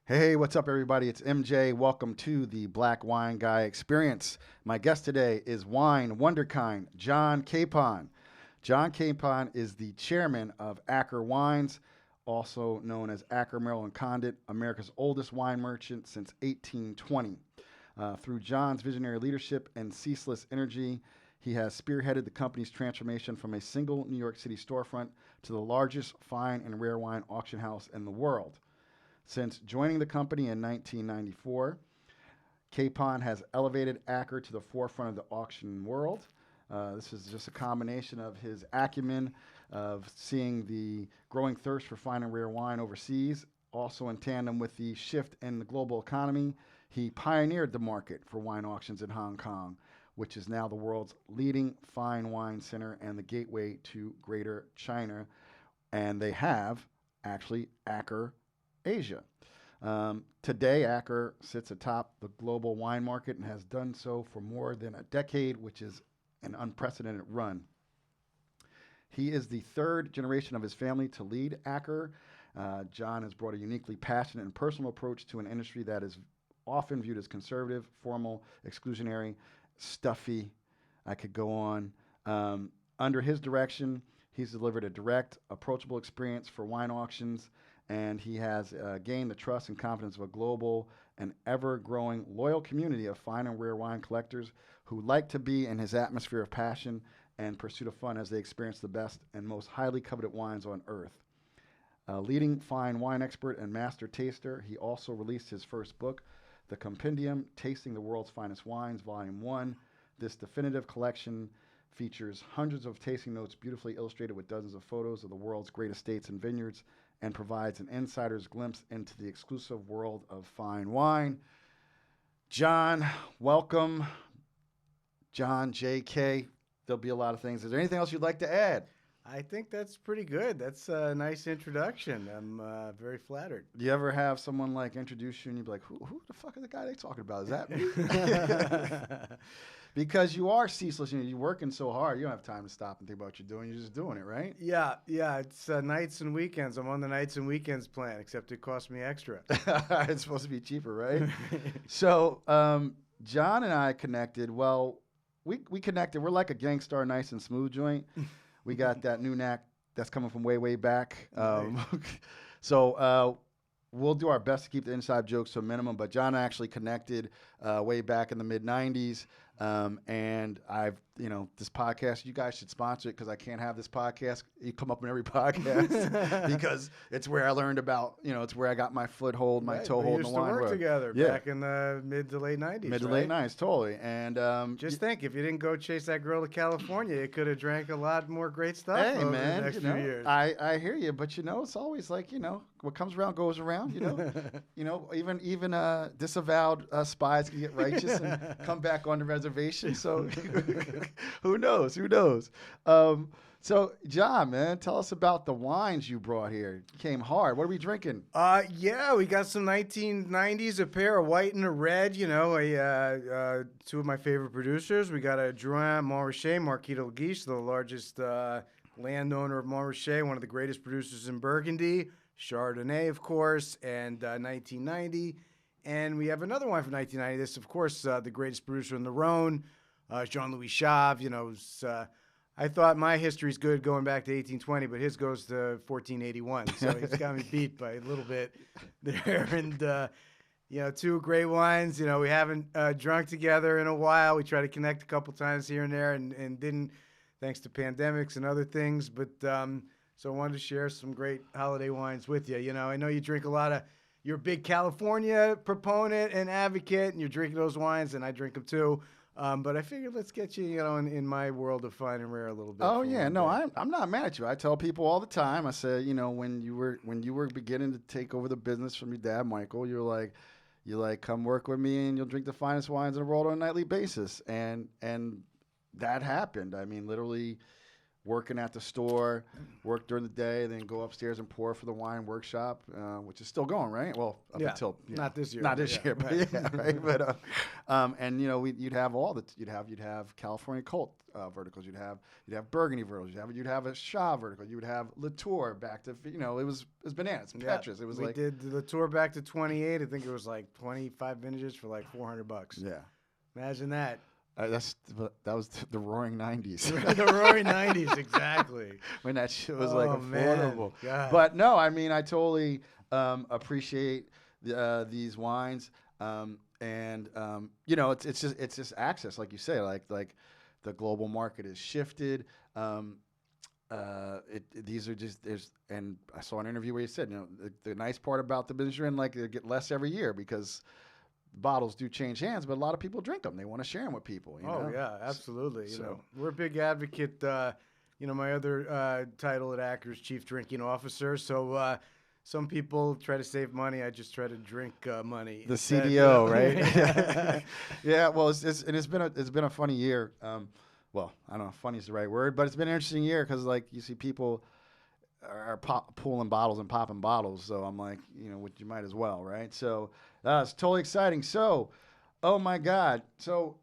Hey, what's up, everybody? It's MJ. Welcome to the Black Wine Guy Experience. My guest today is Wine Wonderkind, John Kapon. John Capon is the chairman of Acker Wines, also known as Acker Maryland Condit, America's oldest wine merchant since 1820. Through John's visionary leadership and ceaseless energy, he has spearheaded the company's transformation from a single New York City storefront to the largest fine and rare wine auction house in the world. Since joining the company in 1994, Capon has elevated Acker to the forefront of the auction world. This is just a combination of his acumen of seeing the growing thirst for fine and rare wine overseas. Also, in tandem with the shift in the global economy, he pioneered the market for wine auctions in Hong Kong, which is now the world's leading fine wine center and the gateway to Greater China. And they have actually Acker Asia. Today, Acker sits atop the global wine market and has done so for more than a decade, which is an unprecedented run. He is the third generation of his family to lead Acker. John has brought a uniquely passionate and personal approach to an industry that is often viewed as conservative, formal, exclusionary, stuffy. I could go on. Under his direction, he's delivered a direct, approachable experience for wine auctions, and he has gained the trust and confidence of a global and ever-growing loyal community of fine and rare wine collectors who like to be in his atmosphere of passion and pursuit of fun as they experience the best and most highly coveted wines on earth. A leading fine wine expert and master taster, he also released his first book, The Compendium, Tasting the World's Finest Wines, Volume 1. This definitive collection features hundreds of tasting notes beautifully illustrated with dozens of photos of the world's great estates and vineyards and provides an insider's glimpse into the exclusive world of fine wine. John, welcome. John, JK. There'll be a lot of things. Is there anything else you'd like to add? I think that's pretty good. That's a nice introduction. I'm very flattered. Do you ever have someone like introduce you and you'd be like, who the fuck is the guy they talking about? Is that me? Because you are ceaseless. You're working so hard. You don't have time to stop and think about what you're doing. You're just doing it, right? Yeah. It's nights and weekends. I'm on the nights and weekends plan, except it costs me extra. It's supposed to be cheaper, right? So John and I connected. Well, we connected. We're like a Gangstar Nice and Smooth joint. We got that new knack that's coming from way, way back. So we'll do our best to keep the inside jokes to a minimum. But John and I actually connected way back in the mid-'90s. And this podcast, you guys should sponsor it because I can't have this podcast. You come up in every podcast because it's where I learned about, it's where I got my foothold, my toehold in the wine world. We used to work together back in the mid to late 90s. Mid to late 90s, totally. And just think, if you didn't go chase that girl to California, you could have drank a lot more great stuff hey, over man, the next few years. I hear you, but it's always like, what comes around goes around, even disavowed spies can get righteous and come back on the reservation. So who knows? So John, man, tell us about the wines you brought here. You came hard. What are we drinking? We got some 1990s, a pair, a white and a red, two of my favorite producers. We got a Drouin Montrachet, Marquis de Guiche, the largest landowner of Montrachet, one of the greatest producers in Burgundy, Chardonnay, of course, and 1990. And we have another wine from 1990. This, of course, the greatest producer in the Rhone, Jean-Louis Chave. I thought my history's good going back to 1820, but his goes to 1481. So he's got me beat by a little bit there. And, two great wines. We haven't drunk together in a while. We try to connect a couple times here and there and didn't, thanks to pandemics and other things. But so I wanted to share some great holiday wines with you. I know you drink a lot of, you're a big California proponent and advocate, and you're drinking those wines, and I drink them too. But I figured let's get you, in my world of fine and rare a little bit. Oh yeah, no, I'm not mad at you. I tell people all the time. I said, when you were beginning to take over the business from your dad, Michael, you're like, come work with me, and you'll drink the finest wines in the world on a nightly basis. And that happened. I mean, literally, working at the store, work during the day, then go upstairs and pour for the wine workshop, which is still going, right? Well, up until not this year, not this year, but right. yeah, right. But and you'd have all the you'd have California Cult verticals, you'd have Burgundy verticals, you'd have a Shaw vertical, you would have Latour back to it was bananas, Petrus. It was we like did the tour back to 28. I think it was like 25 vintages for like $400. yeah. Imagine that. That was the Roaring '90s. The Roaring '90s, exactly. When that shit was like affordable. God. But no, I mean, I totally appreciate these wines, and it's just access, like you say, like the global market is shifted. These are just and I saw an interview where you said, the nice part about the business you're in, like they get less every year because bottles do change hands, but a lot of people drink them. They want to share them with people. You know? Yeah, absolutely. We're a big advocate. My other title at Acker is Chief Drinking Officer. So some people try to save money. I just try to drink money. The CDO, right? Yeah. Well, it's been a funny year. Well, I don't know if funny is the right word, but it's been an interesting year because like you see people are pulling bottles and popping bottles. So I'm like, you might as well, right? So it's totally exciting. So, oh my God. So,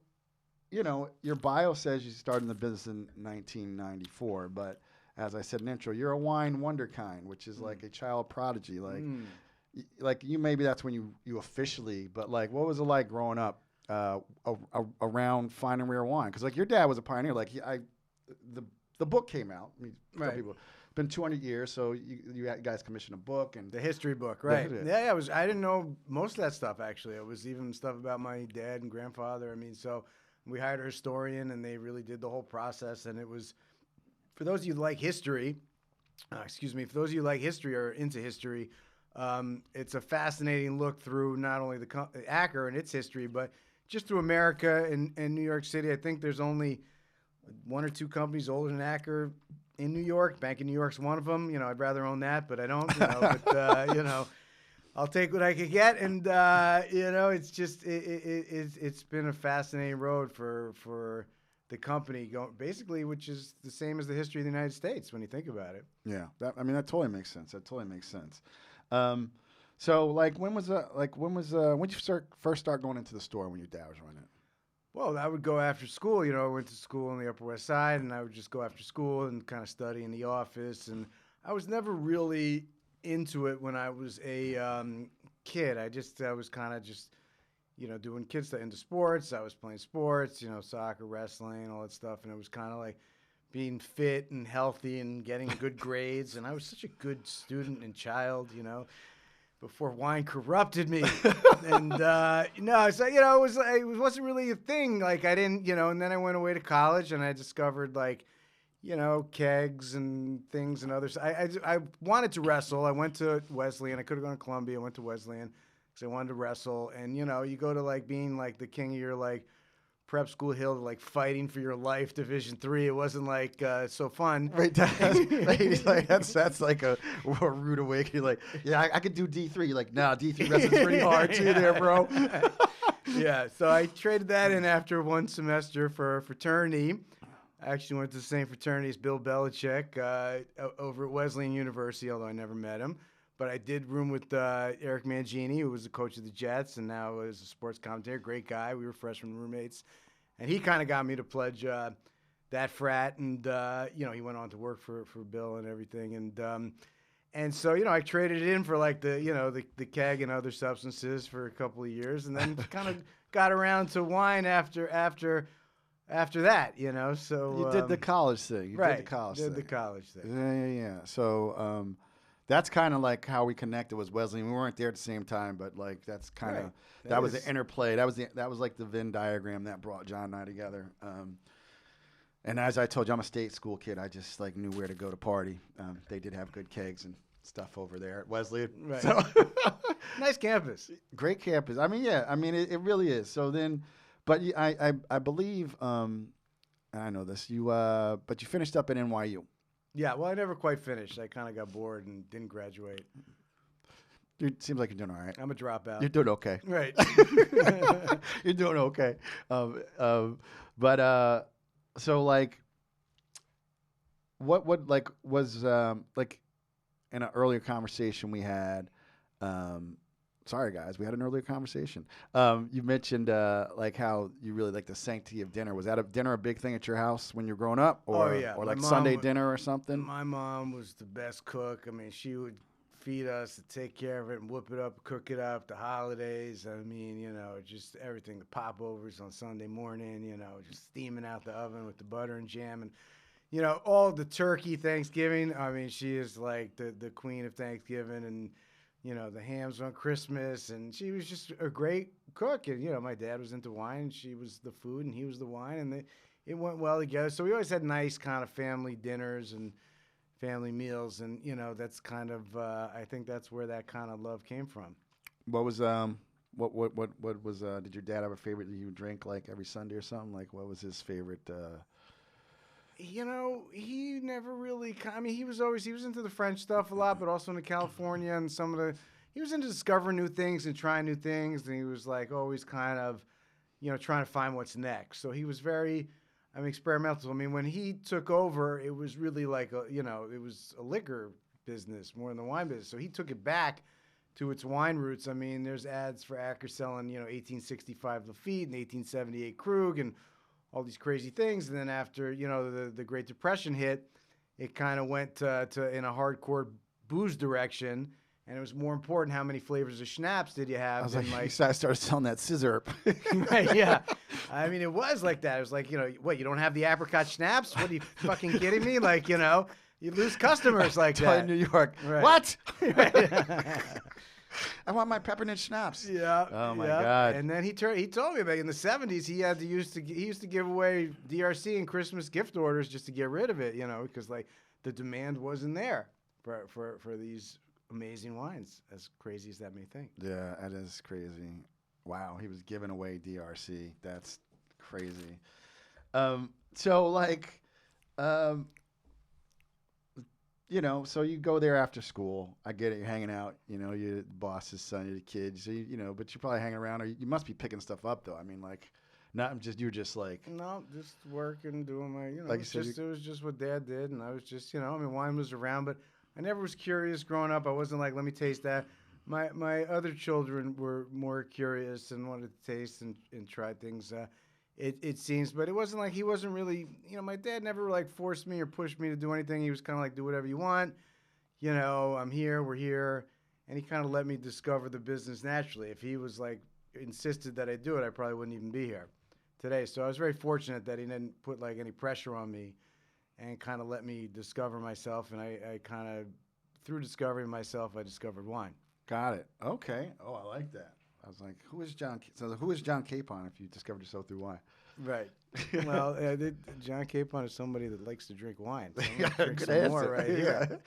your bio says you started in the business in 1994, but as I said in the intro, you're a wine wonderkind, which is like a child prodigy. Like you, maybe that's when you officially, but like, what was it like growing up around fine and rare wine? Because like your dad was a pioneer. Like the book came out. I mean, right. People. Been 200 years, so you guys commissioned a book and the history book, right? Yeah, I didn't know most of that stuff actually. It was even stuff about my dad and grandfather. I mean, so we hired a historian, and they really did the whole process. And it was, for those of you who like history, for those of you who like history or into history, it's a fascinating look through not only the Acker and its history, but just through America and New York City. I think there's only one or two companies older than Acker in New York. Bank of New York's one of them. I'd rather own that, but I don't. But I'll take what I can get, and it's just it's been a fascinating road for the company going basically, which is the same as the history of the United States when you think about it. Yeah, that totally makes sense. So like when did you first start going into the store when your dad was running it? Well, I would go after school. I went to school on the Upper West Side, and I would just go after school and kind of study in the office. And I was never really into it when I was a kid. I was kind of just, doing kid stuff, into sports. I was playing sports, soccer, wrestling, all that stuff. And it was kind of like being fit and healthy and getting good grades. And I was such a good student and child, before wine corrupted me. And so it wasn't really a thing. Like I didn't, and then I went away to college and I discovered like, kegs and things and others. I wanted to wrestle. I went to Wesleyan. I could have gone to Columbia. I went to Wesleyan because I wanted to wrestle. And you go to like being like the king of your like prep school hill, like fighting for your life, Division III. It wasn't like so fun. Right, that's like a rude awakening. You're like, yeah, I could do D3. You're like, nah, D3 wrestling's pretty hard too, there, bro. Yeah, so I traded that in after one semester for a fraternity. I actually went to the same fraternity as Bill Belichick over at Wesleyan University, although I never met him. But I did room with Eric Mangini, who was the coach of the Jets and now is a sports commentator. Great guy. We were freshman roommates. And he kind of got me to pledge that frat. And, he went on to work for Bill and everything. And so, I traded it in for like the keg and other substances for a couple of years. And then kind of got around to wine after that, So you did the college thing. Right. Did the college thing. Yeah. So that's kind of like how we connected was Wesleyan. We weren't there at the same time, but like that's kind of that was the interplay. That was like the Venn diagram that brought John and I together. And as I told you, I'm a state school kid. I just like knew where to go to party. They did have good kegs and stuff over there at Wesleyan. Right. So nice campus. Great campus. It really is. So then, but I believe, I know this, but you finished up at NYU. Yeah, well, I never quite finished. I kind of got bored and didn't graduate. It seems like you're doing all right. I'm a dropout. You're doing okay. Right. You're doing okay. So like, what like was like in an earlier conversation we had. Um, Sorry, guys, we had an earlier conversation. You mentioned like how you really like the sanctity of dinner. Was that a dinner a big thing at your house when you were growing up, Oh yeah, or my like Sunday mom. dinner or something? My mom was the best cook. I mean, she would feed us and take care of it and whip it up, cook it up. The holidays. I mean, just everything. The popovers on Sunday morning. Just steaming out the oven with the butter and jam and all the turkey Thanksgiving. I mean, she is like the queen of Thanksgiving and the hams on Christmas, and she was just a great cook. And my dad was into wine, and she was the food, and he was the wine, and it went well together. So we always had nice kind of family dinners and family meals, and that's kind of I think that's where that kind of love came from. What was what was did your dad have a favorite that you would drink like every Sunday or something? Like what was his favorite? He never really. I mean, he was into the French stuff a lot, but also into California and some of the. He was into discovering new things and trying new things, and he was like always kind of, trying to find what's next. So he was very, experimental. I mean, when he took over, it was really like it was a liquor business more than the wine business. So he took it back to its wine roots. I mean, there's ads for Acker selling, 1865 Lafite and 1878 Krug and all these crazy things. And then after, the Great Depression hit, it kind of went to in a hardcore booze direction. And it was more important how many flavors of schnapps did you have. I was than like, I started selling that scissor. Right, yeah. I mean, it was like that. It was like, what, you don't have the apricot schnapps? What, are you fucking kidding me? Like, you lose customers like that. In New York. Right. What? Right. I want my peppermint schnapps. Yeah. Oh my yeah. God. And then he told me back in the 70s he used to give away DRC and Christmas gift orders just to get rid of it, because like the demand wasn't there for these amazing wines, as crazy as that may think. Yeah, that is crazy. Wow, he was giving away DRC. That's crazy. So like, so you go there after school. I get it. You're hanging out. You're the boss's son. You're the kid. So but you're probably hanging around. Or you must be picking stuff up though. I mean, like, not just you're just like. No, just working, doing my. Like you said, it was just what Dad did, and I was just, wine was around, but I never was curious growing up. I wasn't like, let me taste that. My other children were more curious and wanted to taste and try things. It seems, but it wasn't like he wasn't really, my dad never like forced me or pushed me to do anything. He was kind of like, do whatever you want. I'm here, we're here. And he kind of let me discover the business naturally. If he was like insisted that I do it, I probably wouldn't even be here today. So I was very fortunate that he didn't put like any pressure on me and kind of let me discover myself. And I kind of, through discovering myself, I discovered wine. Got it. Okay. Oh, I like that. I was like, who is John? So who is John Kapon if you discovered yourself through wine? Right. Well, John Kapon is somebody that likes to drink wine. So Yeah, drink good some answer. more right here.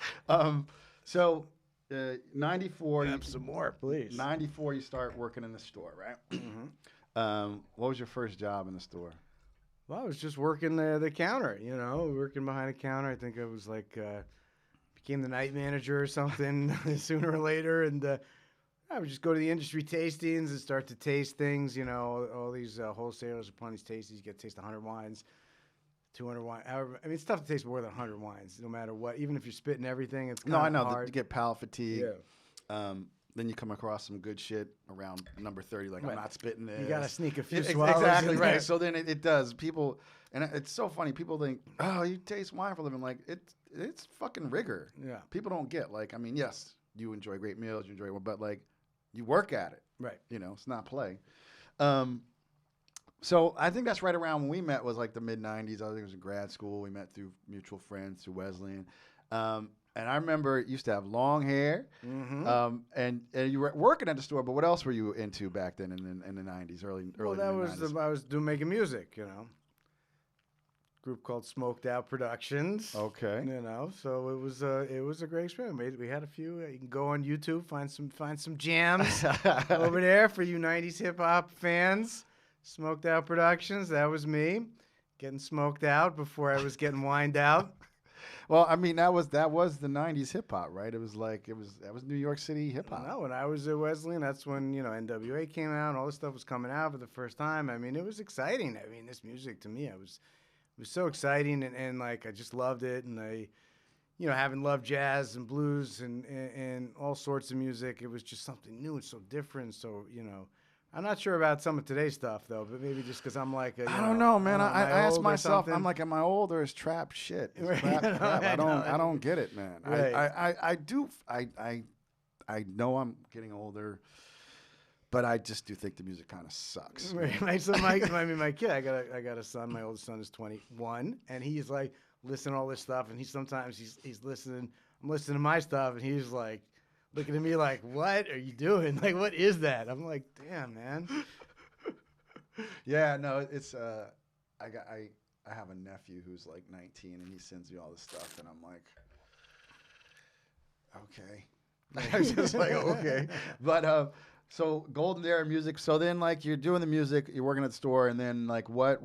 So 94. Have some more, please. 94, you start working in the store, right? Mm-hmm. What was your first job in the store? Well, I was just working the counter, working behind a counter. I think I was like, became the night manager or something sooner or later. And I would just go to the industry tastings and start to taste things, all these wholesalers are putting these tastings. You get to taste 100 wines, 200 wines. However, I mean, it's tough to taste more than 100 wines, no matter what. Even if you're spitting everything, it's kind of hard. No, I know. You get palate fatigue. Yeah. Then you come across some good shit around number 30, like, Right. I'm not spitting this. You got to sneak a few Ex- swallows Exactly, in right. there. So then it does. People, and it's so funny, people think, oh, you taste wine for a living. Like, it's fucking rigor. Yeah. People don't get, like, I mean, yes, you enjoy great meals, you enjoy, but, like, you work at it. Right. It's not play. So I think that's right around when we met was like the mid-'90s. I think it was in grad school. We met through mutual friends through Wesleyan. And I remember you used to have long hair, Mm-hmm. and you were working at the store. But what else were you into back then in the '90s, early? Well, that was mid-'90s? I was making music, Group called Smoked Out Productions. Okay. So it was a great experience. We had a few. You can go on YouTube, find some jams over there for you '90s hip hop fans. Smoked Out Productions. That was me, getting smoked out before I was getting wined out. Well, I mean that was the '90s hip hop, right? It was like that was New York City hip hop. No, when I was at Wesleyan, that's when NWA came out and all this stuff was coming out for the first time. I mean, it was exciting. I mean, this music to me, it was was so exciting, and like I just loved it, and I, having loved jazz and blues and all sorts of music, it was just something new and so different. So I'm not sure about some of today's stuff though, but maybe just because I'm like I don't know, man. I ask old or myself, something? I'm like, am I old or is trap shit? Is Right. crap? I don't get it, man. Right. I know I'm getting older, but I just do think the music kind of sucks. Right. So my kid, I got a son. My oldest son is 21, and he's like listening to all this stuff, and he's listening. I'm listening to my stuff, and he's like looking at me like, "What are you doing? Like, what is that?" I'm like, "Damn, man." Yeah, no, it's I have a nephew who's like 19, and he sends me all this stuff, and I'm like, okay. I was just like, okay. But so Golden Era music. So then, like, you're doing the music, you're working at the store, and then like, what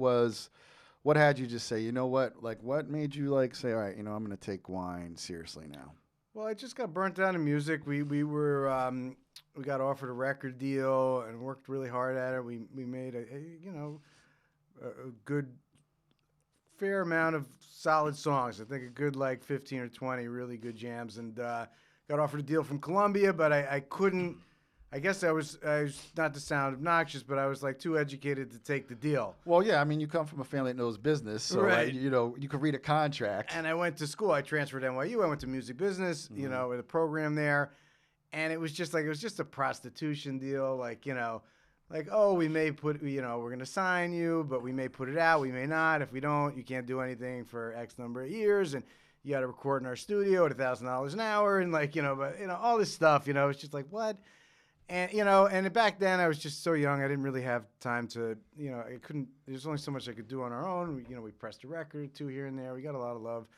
had you just say, you know what? Like, what made you like say, all right, I'm gonna take wine seriously now? Well, I just got burnt out in music. We got offered a record deal and worked really hard at it. We made a good fair amount of solid songs. I think a good like 15 or 20 really good jams, and got offered a deal from Columbia, but I couldn't. I guess I was not to sound obnoxious, but I was like too educated to take the deal. Well, yeah, I mean, you come from a family that knows business, so Right. like, you could read a contract. And I went to school. I transferred to NYU. I went to music business, with a program there, and it was just a prostitution deal, like oh, we may put, we're going to sign you, but we may put it out, we may not. If we don't, you can't do anything for X number of years, and you got to record in our studio at $1,000 an hour, and all this stuff. It's just like, what? And and back then I was just so young. I didn't really have time to, I couldn't. There's only so much I could do on our own. We pressed a record or two here and there. We got a lot of love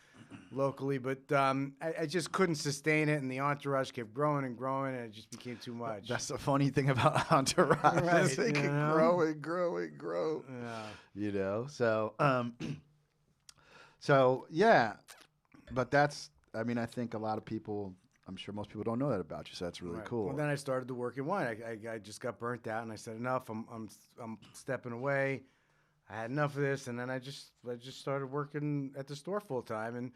locally, but I just couldn't sustain it. And the entourage kept growing and growing, and it just became too much. That's the funny thing about entourage. Right, Is they can grow and grow and grow. Yeah. So yeah, but that's. I mean, I think a lot of people. I'm sure most people don't know that about you, so that's really Right. cool. Well, then I started to work in wine. I just got burnt out, and I said, enough. I'm stepping away. I had enough of this, and then I just started working at the store full time, and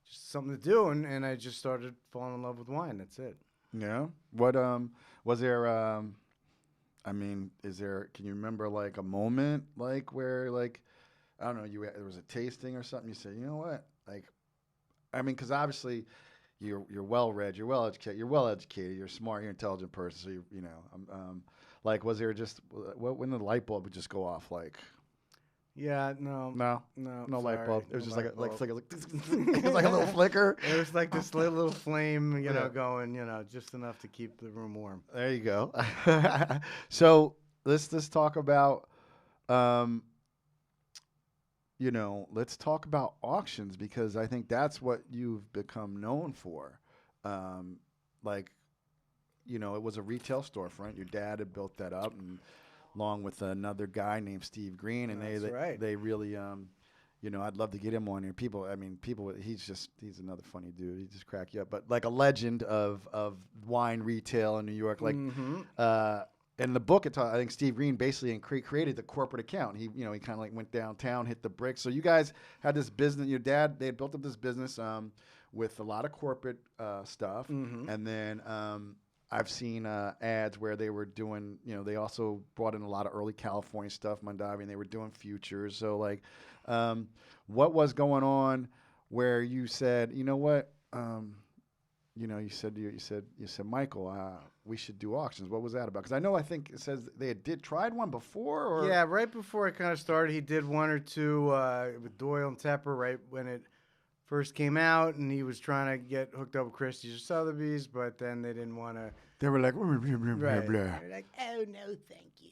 just something to do, and I just started falling in love with wine. That's it. Yeah. What was there? I mean, Can you remember like a moment like where like I don't know, there was a tasting or something? You said, you know what? Like, I mean, because obviously. You're well read, you're well educated, you're smart, you're an intelligent person. So like, was there just when the light bulb would just go off? Like, yeah, no light bulb. It was just like a flicker. it was like a little flicker. It was like this little flame, going, just enough to keep the room warm. There you go. So let's talk about. Let's talk about auctions because I think that's what you've become known for. It was a retail storefront. Your dad had built that up, and along with another guy named Steve Green, and they really, I'd love to get him on here. He's another funny dude. He just crack you up, but like a legend of wine retail in New York, like. In the book, I think Steve Green basically created the corporate account. He kind of like went downtown, hit the bricks. So you guys had this business. Your dad, they had built up this business with a lot of corporate stuff, and then I've seen ads where they were doing. They also brought in a lot of early California stuff, Mondavi, and they were doing futures. So like, what was going on where you said, you know what? You said, Michael, we should do auctions. What was that about? Because I think it says they tried one before. Or? Yeah, right before I kind of started, he did one or two with Doyle and Tepper right when it first came out, and he was trying to get hooked up with Christie's or Sotheby's, but then they didn't want to. They were like, blah, blah, blah, right. blah. They were like, oh no, thank you.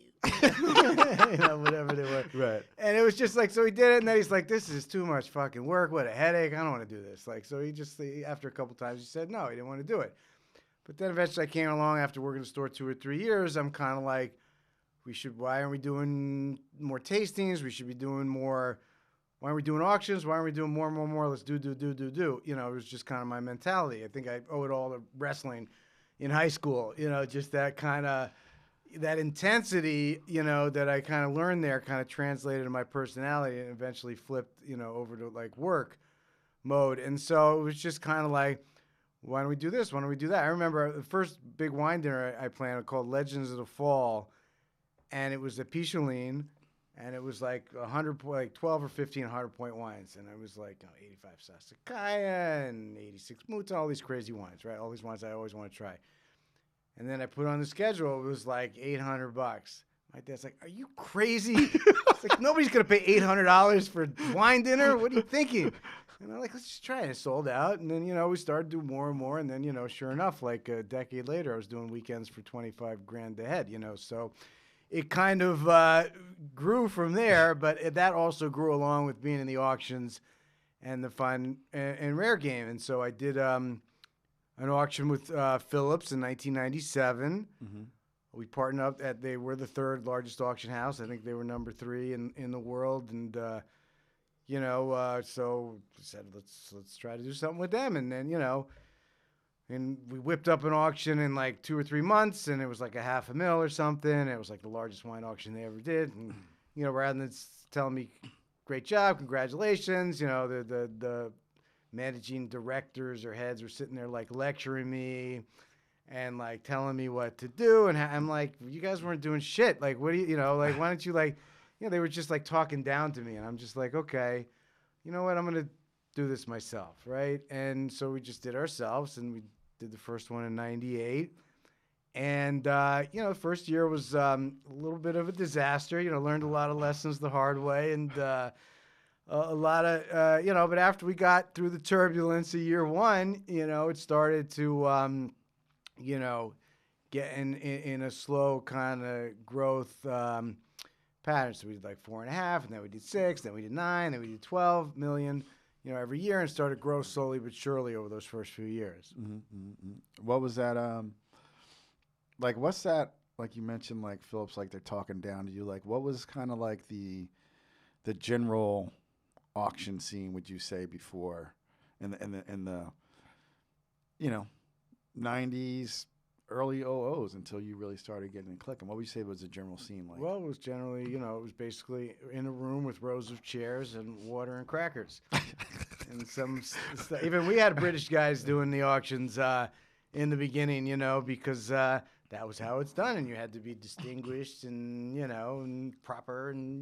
Whatever they were. Right. And it was just like, so he did it, and then he's like, this is too much fucking work. What a headache. I don't want to do this. Like, so after a couple times, he said no, he didn't want to do it. But then eventually I came along after working in the store 2 or 3 years. I'm kind of like, why aren't we doing more tastings? We should be doing more. Why aren't we doing auctions? Why aren't we doing more? Let's do. It was just kind of my mentality. I think I owe it all to wrestling in high school. Just that kind of, that intensity, that I kind of learned there kind of translated to my personality and eventually flipped, over to like work mode. And so it was just kind of like, why don't we do this? Why don't we do that? I remember the first big wine dinner I planned called Legends of the Fall, and it was at Picholine, and it was like 12 or 15 point wines, and it was like 85 Sassicaia and 86 Muta, all these crazy wines, right? All these wines I always want to try. And then I put on the schedule. It was like $800. My dad's like, "Are you crazy? It's like nobody's gonna pay $800 for wine dinner. What are you thinking?" And I'm like, "Let's just try it." It sold out, and then we started to do more and more, and then sure enough, like a decade later, I was doing weekends for 25 grand a head. So it kind of grew from there, but that also grew along with being in the auctions and the fun and rare game. And so I did an auction with Phillips in 1997. Mm-hmm. We partnered up. They were the third largest auction house. I think they were number 3 in the world. And so we said let's try to do something with them. And then and we whipped up an auction in like 2 or 3 months, and it was like $500,000 or something. It was like the largest wine auction they ever did. And rather than telling me, "Great job, congratulations," the managing directors or heads were sitting there like lecturing me and like telling me what to do, and I'm like, "You guys weren't doing shit. Like, what do you, like, why don't you like," they were just like talking down to me, and I'm just like, "Okay, you know what? I'm gonna do this myself, right?" And so we just did ourselves, and we did the first one in '98. And the first year was a little bit of a disaster. Learned a lot of lessons the hard way, and a lot of, but after we got through the turbulence of year one, it started to, get in a slow kind of growth pattern. So we did like 4.5, and then we did 6, then we did 9, then we did 12 million, every year, and started to grow slowly but surely over those first few years. Mm-hmm, mm-hmm. What was that? Like, what's that? Like you mentioned, like Phillips, like they're talking down to you. Like, what was kind of like the general auction scene, would you say, before in the 90s, early 00s, until you really started getting it clicking? What would you say was the general scene like? Well, it was generally, it was basically in a room with rows of chairs and water and crackers. And even we had British guys doing the auctions in the beginning, because that was how it's done, and you had to be distinguished and and proper, and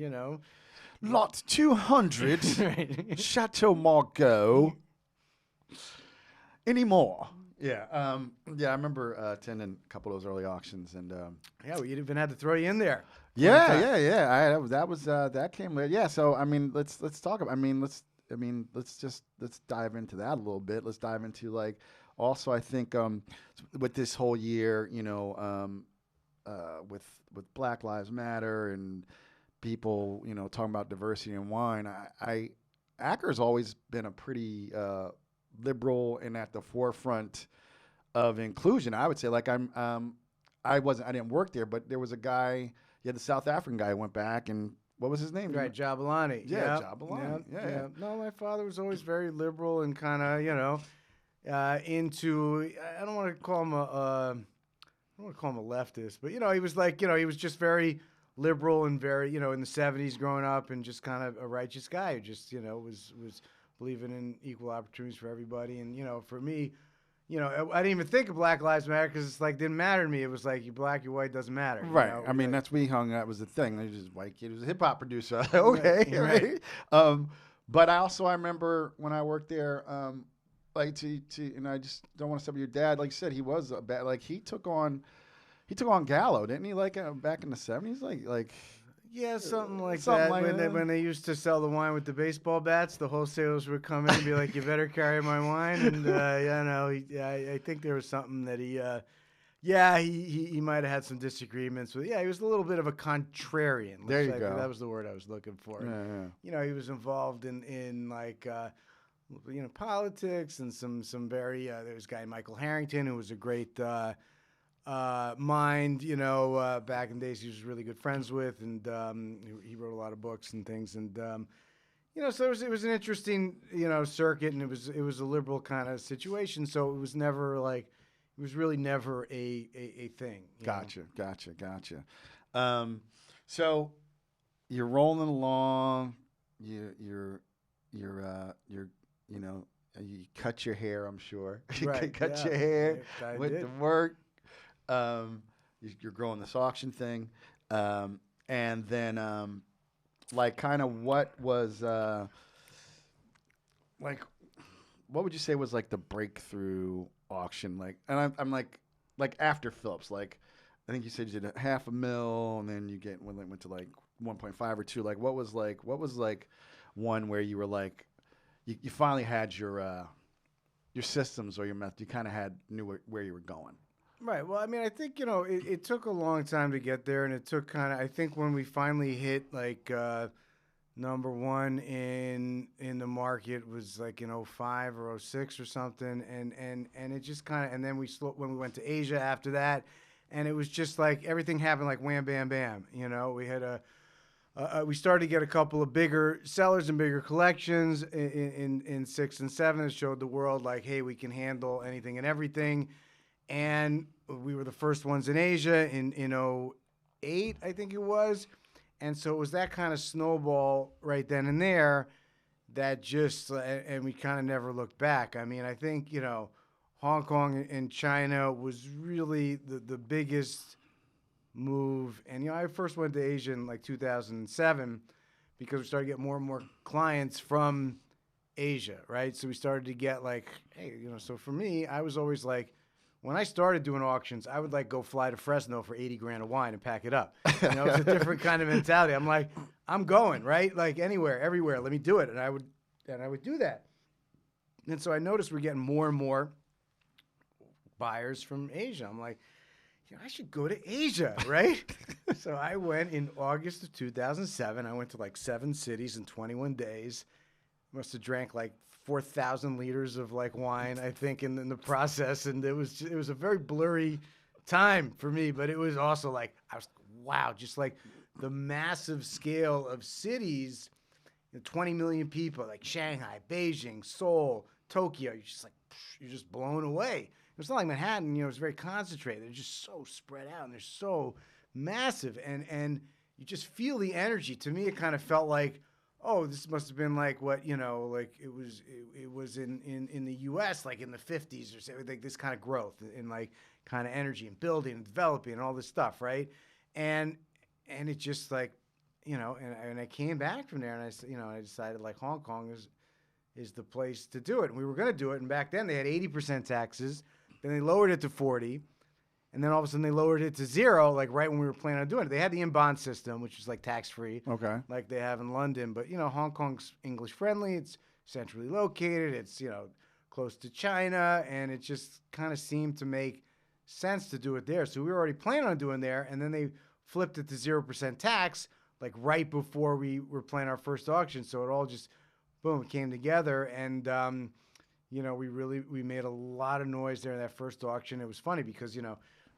Lot 200, Right. Chateau Margaux. Any more? Yeah, I remember attending a couple of those early auctions, and Yeah, we even had to throw you in there. that came later. Yeah, so I mean, let's talk about. Let's dive into that a little bit. Let's dive into like also I think with this whole year, with Black Lives Matter and people, talking about diversity in wine. Acker's always been a pretty liberal and at the forefront of inclusion. I would say, like I didn't work there, but there was a guy. Yeah, the South African guy went back, and what was his name? Right, Jabulani. Yeah, Jabulani. Yeah. No, my father was always very liberal and kind of, into. I don't want to call him I don't want to call him a leftist, but he was like, he was just very liberal and very, in the '70s growing up, and just kind of a righteous guy who just, was believing in equal opportunities for everybody. And for me, I didn't even think of Black Lives Matter because it's like didn't matter to me. It was like you black, you white, doesn't matter. Right. I mean, that's we hung out was the thing. He was just a white kid. He was a hip hop producer. Okay. Right. But I remember when I worked there, like and I just don't want to step on your dad. Like you said, he was a bad. Like he took on Gallo, didn't he? Like back in the '70s, like. Yeah, something like that. When they used to sell the wine with the baseball bats, the wholesalers would come in and be like, "You better carry my wine." And I think there was something that he might have had some disagreements with. Yeah, he was a little bit of a contrarian. There you go. That was the word I was looking for. Yeah. He was involved in like politics and some very. There was a guy Michael Harrington who was a great. Mind, back in the days he was really good friends with, and he wrote a lot of books and things, and so it was an interesting circuit, and it was a liberal kind of situation. So it was never like It was really never a thing. Gotcha. So you're rolling along. You're you know you cut your hair. I'm sure you Right. cut Yeah. your hair, I went did. to work. You're growing this auction thing, and then like kind of what was like what would you say was like the breakthrough auction? Like, and I'm like after Phillips, like I think you said you did $500,000, and then you went to like 1.5 or 2. Like, what was like one where you were like you finally had your systems or your method. You kind of knew where you were going. Right. Well, I mean, I think, it took a long time to get there, and it took I think when we finally hit like number one in the market was like in '05 or '06 or something, and it just kind of, and then when we went to Asia after that, and it was just like everything happened like wham bam bam. We had we started to get a couple of bigger sellers and bigger collections in 6 and 7 that showed the world like, hey, we can handle anything and everything. And we were the first ones in Asia in '08, I think it was. And so it was that kind of snowball right then and there that just, and we kind of never looked back. I mean, I think, Hong Kong and China was really the biggest move. And, I first went to Asia in like 2007 because we started to get more and more clients from Asia, right? So we started to get like, hey, so for me, I was always like, when I started doing auctions, I would like go fly to Fresno for 80 grand of wine and pack it up. It's a different kind of mentality. I'm like, I'm going, right? Like anywhere, everywhere. Let me do it. And I would do that. And so I noticed we're getting more and more buyers from Asia. I'm like, I should go to Asia, right? So I went in August of 2007. I went to like 7 cities in 21 days. Must have drank like 4,000 liters of like wine, I think, in the process, and it was a very blurry time for me, but it was also like I was wow, just like the massive scale of cities, 20 million people, like Shanghai, Beijing, Seoul, Tokyo. You're just blown away. It's not like Manhattan, it's very concentrated. They're just so spread out and they're so massive, and you just feel the energy. To me, it kind of felt like, oh, this must have been like what, like it was in the U.S. like in the 50s or something, like this kind of growth and like kind of energy and building and developing and all this stuff, right? And it just like, and I came back from there and I decided like Hong Kong is the place to do it. And we were going to do it. And back then they had 80% taxes. Then they lowered it to 40. And then all of a sudden they lowered it to 0, like right when we were planning on doing it. They had the in-bond system, which is like tax-free, Okay. like they have in London. But, Hong Kong's English-friendly. It's centrally located. It's, close to China. And it just kind of seemed to make sense to do it there. So we were already planning on doing there. And then they flipped it to 0% tax, like right before we were planning our first auction. So it all just, boom, came together. And, we made a lot of noise there in that first auction. It was funny because,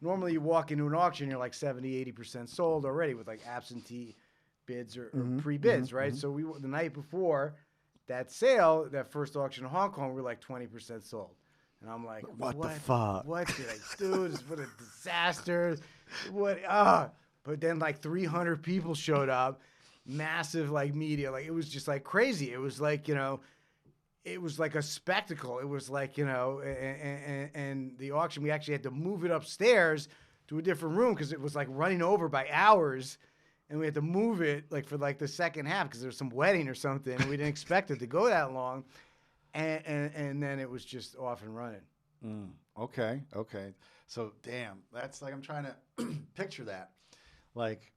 normally you walk into an auction, you're like 70, 80% sold already with like absentee bids or pre-bids, right? So the night before that sale, that first auction in Hong Kong, we were like 20% sold. And I'm like, what the fuck? What did I do? What a disaster. But then like 300 people showed up, massive like media. Like it was just like crazy. It was like, it was like a spectacle. It was like, and the auction, we actually had to move it upstairs to a different room because it was like running over by hours. And we had to move it like for like the second half because there was some wedding or something. And we didn't expect it to go that long. And then it was just off and running. Okay. So, damn, that's like I'm trying to picture that. Like,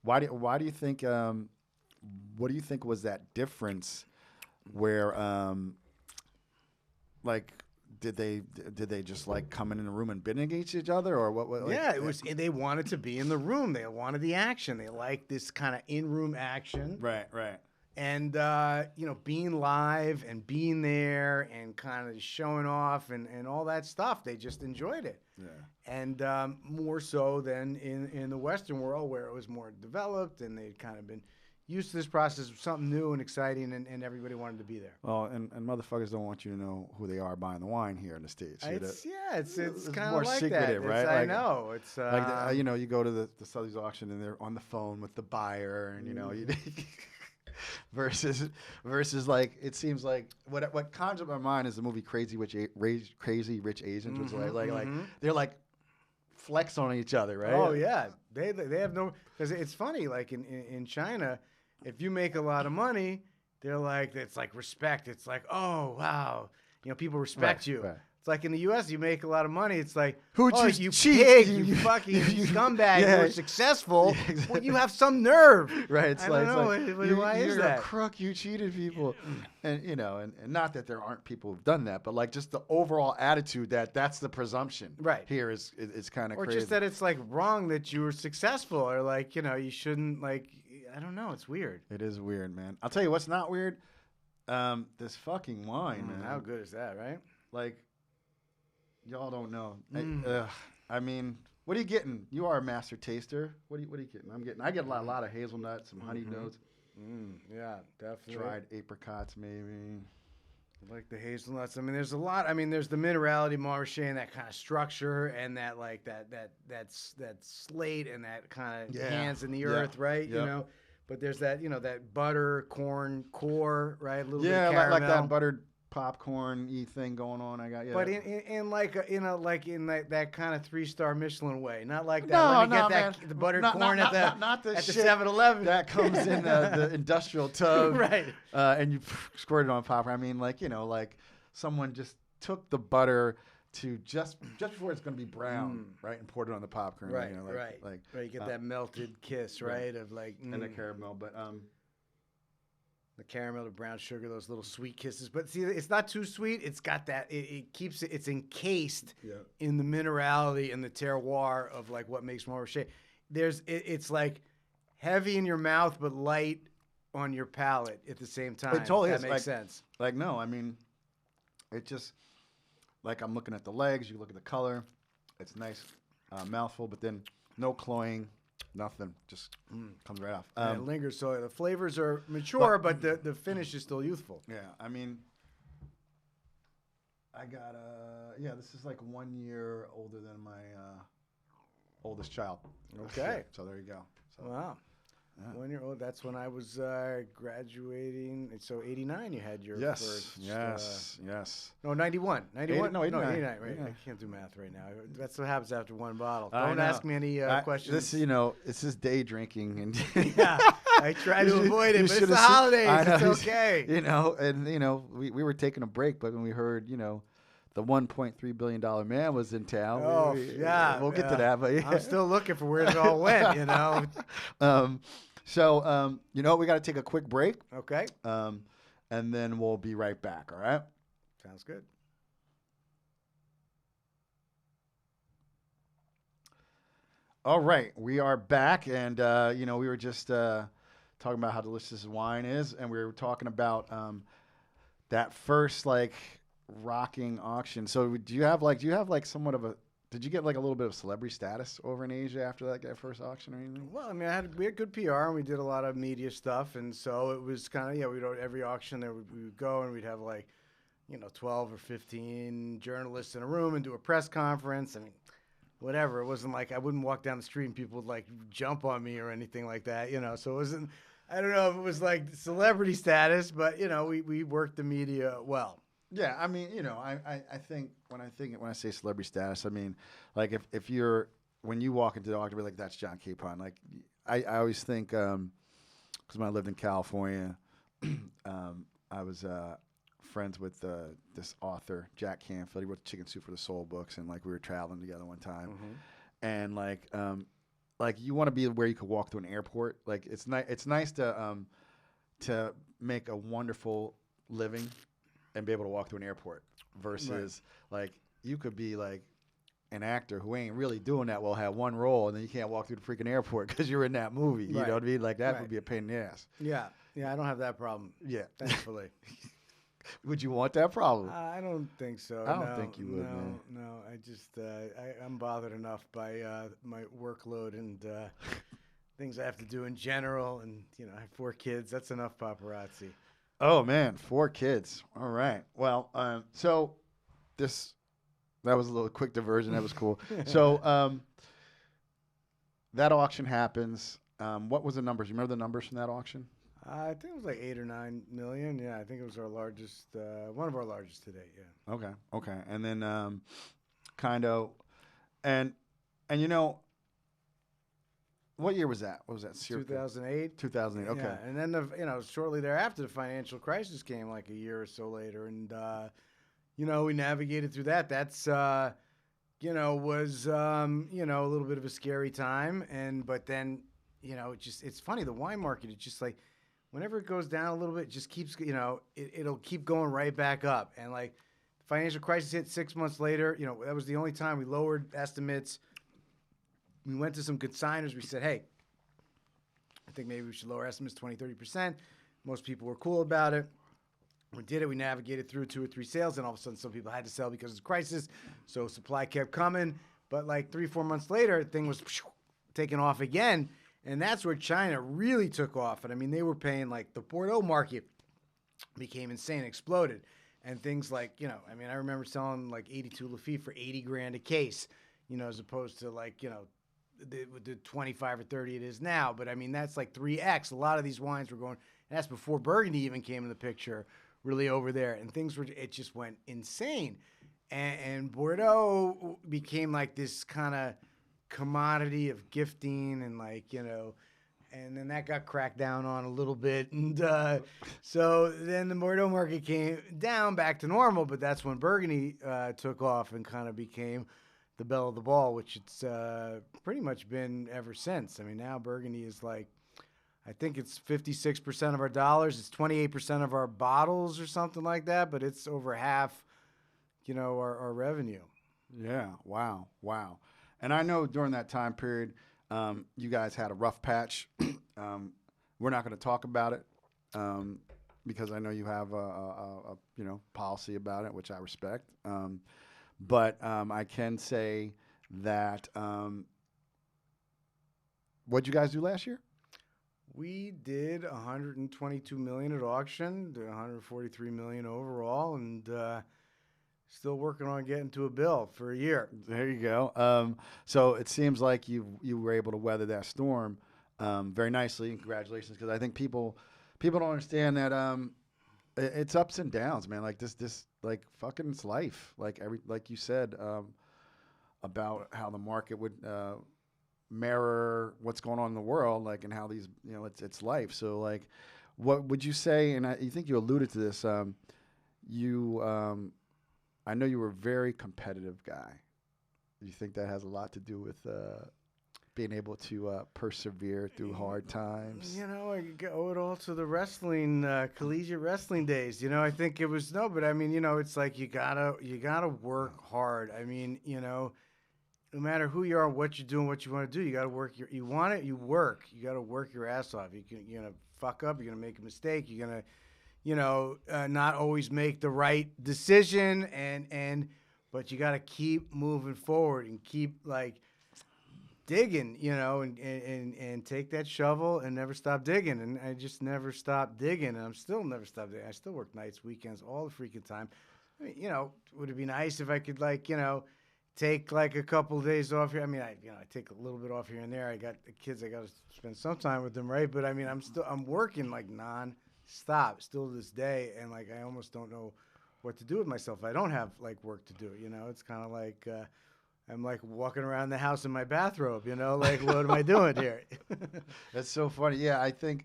why do you think, what do you think was that difference where like did they just like come in a room and bid against each other or what like, yeah, it was they wanted to be in the room. They wanted the action. They liked this kind of in-room action. Right. And being live and being there and kind of showing off and all that stuff, they just enjoyed it. Yeah. And more so than in the Western world where it was more developed and they'd kind of been used to this process of something new and exciting, and everybody wanted to be there. Well, and motherfuckers don't want you to know who they are buying the wine here in the States. It's kind more of like secretive, that. right? I know. It's you know, you go to the Sotheby's auction and they're on the phone with the buyer, and you know, versus like it seems like what conjures up in my mind is the movie Crazy Rich Asians, which is like they're like flex on each other, right? Oh yeah, they have no, because it's funny. Like in China, if you make a lot of money, they're like, it's like respect. It's like, oh wow, you know, people respect you. Right. It's like in the U.S., you make a lot of money. It's like, who'd oh, you cheat, pig, you fucking scumbag. Yeah. You're successful. Yeah, exactly. Well, you have some nerve. Right. It's I like, don't know. Why is you're that? a crook. You cheated people, and you know, and not that there aren't people who've done that, but like just the overall attitude that's the presumption. Right. Here is kind of Or crazy. just that it's like wrong that you were successful, or like, you know, you shouldn't, like, I don't know. It's weird. It is weird, man. I'll tell you what's not weird. This fucking wine, man. How good is that, right? Like, y'all don't know. I mean, what are you getting? You are a master taster. What are you getting? I get a lot of hazelnuts, some honey notes, Yeah, definitely. dried apricots, maybe. I like the hazelnuts. I mean, there's a lot. I mean, there's the minerality Montrachet and that kind of structure and that like that slate and that kind of hands in the earth, right? Yep. You know. But there's that, you know, that butter corn core, right? A little bit of Yeah, caramel. like that buttered popcorn-y thing going on. I got But in that kind of 3-star Michelin way, not like that. No, Let me no, get that man. the buttered Not corn at the shit 7-Eleven. that comes in the industrial tub, Right. And you squirt it on popcorn. I mean, like, you know, like someone just took the butter to just before it's going to be brown, right, and poured it on the popcorn. Right, you know, right. You get that melted kiss, right, of like and the caramel, but the caramel, the brown sugar, those little sweet kisses. But see, it's not too sweet. It's got that. It keeps it. It's encased in the minerality and the terroir of like what makes Montrachet. It's like heavy in your mouth but light on your palate at the same time. It totally is. That makes sense. Like, no, I mean, it just, like, I'm looking at the legs, you look at the color, it's nice, mouthful, but then no cloying, nothing, just comes right off. It lingers, so the flavors are mature, but the finish is still youthful. Yeah, I mean, I got this is like 1 year older than my oldest child. Okay. So there you go. So, Wow. 1 year old. That's when I was graduating. So 89, you had your first. Yes. No, 91. 91? No, 89. 89, right. 89. I can't do math right now. That's what happens after one bottle. I Don't know. ask me any questions. This, you know, it's just day drinking. And yeah, I try to avoid it, you but it's should've the seen- holidays. I know, It's okay. You know, and, you know, we were taking a break, but when we heard, you know, the $1.3 billion man was in town. Oh, yeah. We'll get to that. But I'm still looking for where it all went, you know. So, you know, we got to take a quick break. Okay. And then we'll be right back. All right. Sounds good. All right. We are back. And, you know, we were just talking about how delicious wine is. And we were talking about that first, like, rocking auction. So do you have like somewhat of a, did you get like a little bit of celebrity status over in Asia after that first auction or anything? Well, I mean, we had good PR and we did a lot of media stuff, and so it was kind of we'd every auction there we would go and we'd have like, you know, 12 or 15 journalists in a room and do a press conference. I mean, whatever. It wasn't like I wouldn't walk down the street and people would like jump on me or anything like that, you know. So it wasn't. I don't know if it was like celebrity status, but you know, we worked the media well. Yeah, I mean, you know, I think when I say celebrity status, I mean, like if you're, when you walk into the auction, like that's John Kapon. Like I always think, because when I lived in California, I was friends with this author Jack Canfield. He wrote Chicken Soup for the Soul books, and like we were traveling together one time, and like you want to be where you could walk through an airport. Like it's nice to make a wonderful living and be able to walk through an airport versus like you could be like an actor who ain't really doing that well, have one role, and then you can't walk through the freaking airport because you're in that movie. You know what I mean? Like that would be a pain in the ass. Yeah, I don't have that problem. Yeah, thankfully. Would you want that problem? I don't think so. I don't think you would, no, man. No, I just I'm bothered enough by my workload and things I have to do in general, and I have 4 kids. That's enough paparazzi. Oh man, 4 kids. All right. Well, so this that was a little quick diversion. That was cool. So that auction happens. What was the numbers? You remember the numbers from that auction? I think it was like 8 or 9 million. Yeah, I think it was our largest, one of our largest to date. Yeah, Okay. Okay. And then kind of and and what year was that? What was that? Circa 2008. 2008. Okay. Yeah, and then shortly thereafter, the financial crisis came like a year or so later, and we navigated through that. That's was a little bit of a scary time, but then it's funny, the wine market. It's just like whenever it goes down a little bit, it just keeps it'll keep going right back up, and like the financial crisis hit 6 months later. That was the only time we lowered estimates. We went to some consigners. We said, hey, I think maybe we should lower estimates 20-30%. Most people were cool about it. We did it. We navigated through 2 or 3 sales, and all of a sudden some people had to sell because of the crisis. So supply kept coming. But like 3-4 months later, thing was taking off again. And that's where China really took off. And I mean, they were paying, like, the Bordeaux market became insane, exploded. And things like, I remember selling like 82 Lafite for 80 grand a case, as opposed to like, the 25 or 30 it is now. But I mean, that's like 3x. A lot of these wines were going, and that's before Burgundy even came in the picture, really over there. And it just went insane. And Bordeaux became like this kind of commodity of gifting, and like, and then that got cracked down on a little bit. And so then the Bordeaux market came down back to normal, but that's when Burgundy took off and kind of became the belle of the ball, which it's pretty much been ever since. I mean, now Burgundy is like, I think it's 56% of our dollars. It's 28% of our bottles or something like that, but it's over half, our revenue. Yeah. Wow. Wow. And I know during that time period, you guys had a rough patch. We're not going to talk about it because I know you have a policy about it, which I respect. But I can say that what'd you guys do last year? We did 122 million at auction, did 143 million overall, and still working on getting to a bill for a year. There you go. So it seems like you were able to weather that storm very nicely. Congratulations, because I think people don't understand that it's ups and downs, man. Like this like fucking it's life. Like like you said about how the market would mirror what's going on in the world, like, and how these it's life. So like, what would you say? And you think you alluded to this. I know you were a very competitive guy. Do you think that has a lot to do with being able to persevere through hard times? I owe it all to the wrestling, collegiate wrestling days. I think it was but I mean, it's like you gotta work hard. I mean, no matter who you are, what you're doing, what you want to do, you gotta work. You want it, you work. You gotta work your ass off. You're gonna fuck up. You're gonna make a mistake. You're gonna not always make the right decision, but you got to keep moving forward and keep like digging, and take that shovel and never stop digging. And I just never stopped digging, and I'm still never stopped digging. I still work nights, weekends, all the freaking time. I mean, would it be nice if I could take like a couple of days off here? I mean, I take a little bit off here and there. I got the kids. I got to spend some time with them, right? But I mean, I'm working like non-stop still to this day, and like I almost don't know what to do with myself. I don't have like work to do. It's kind of like I'm like walking around the house in my bathrobe. Like what am I doing here? That's so funny. Yeah, I think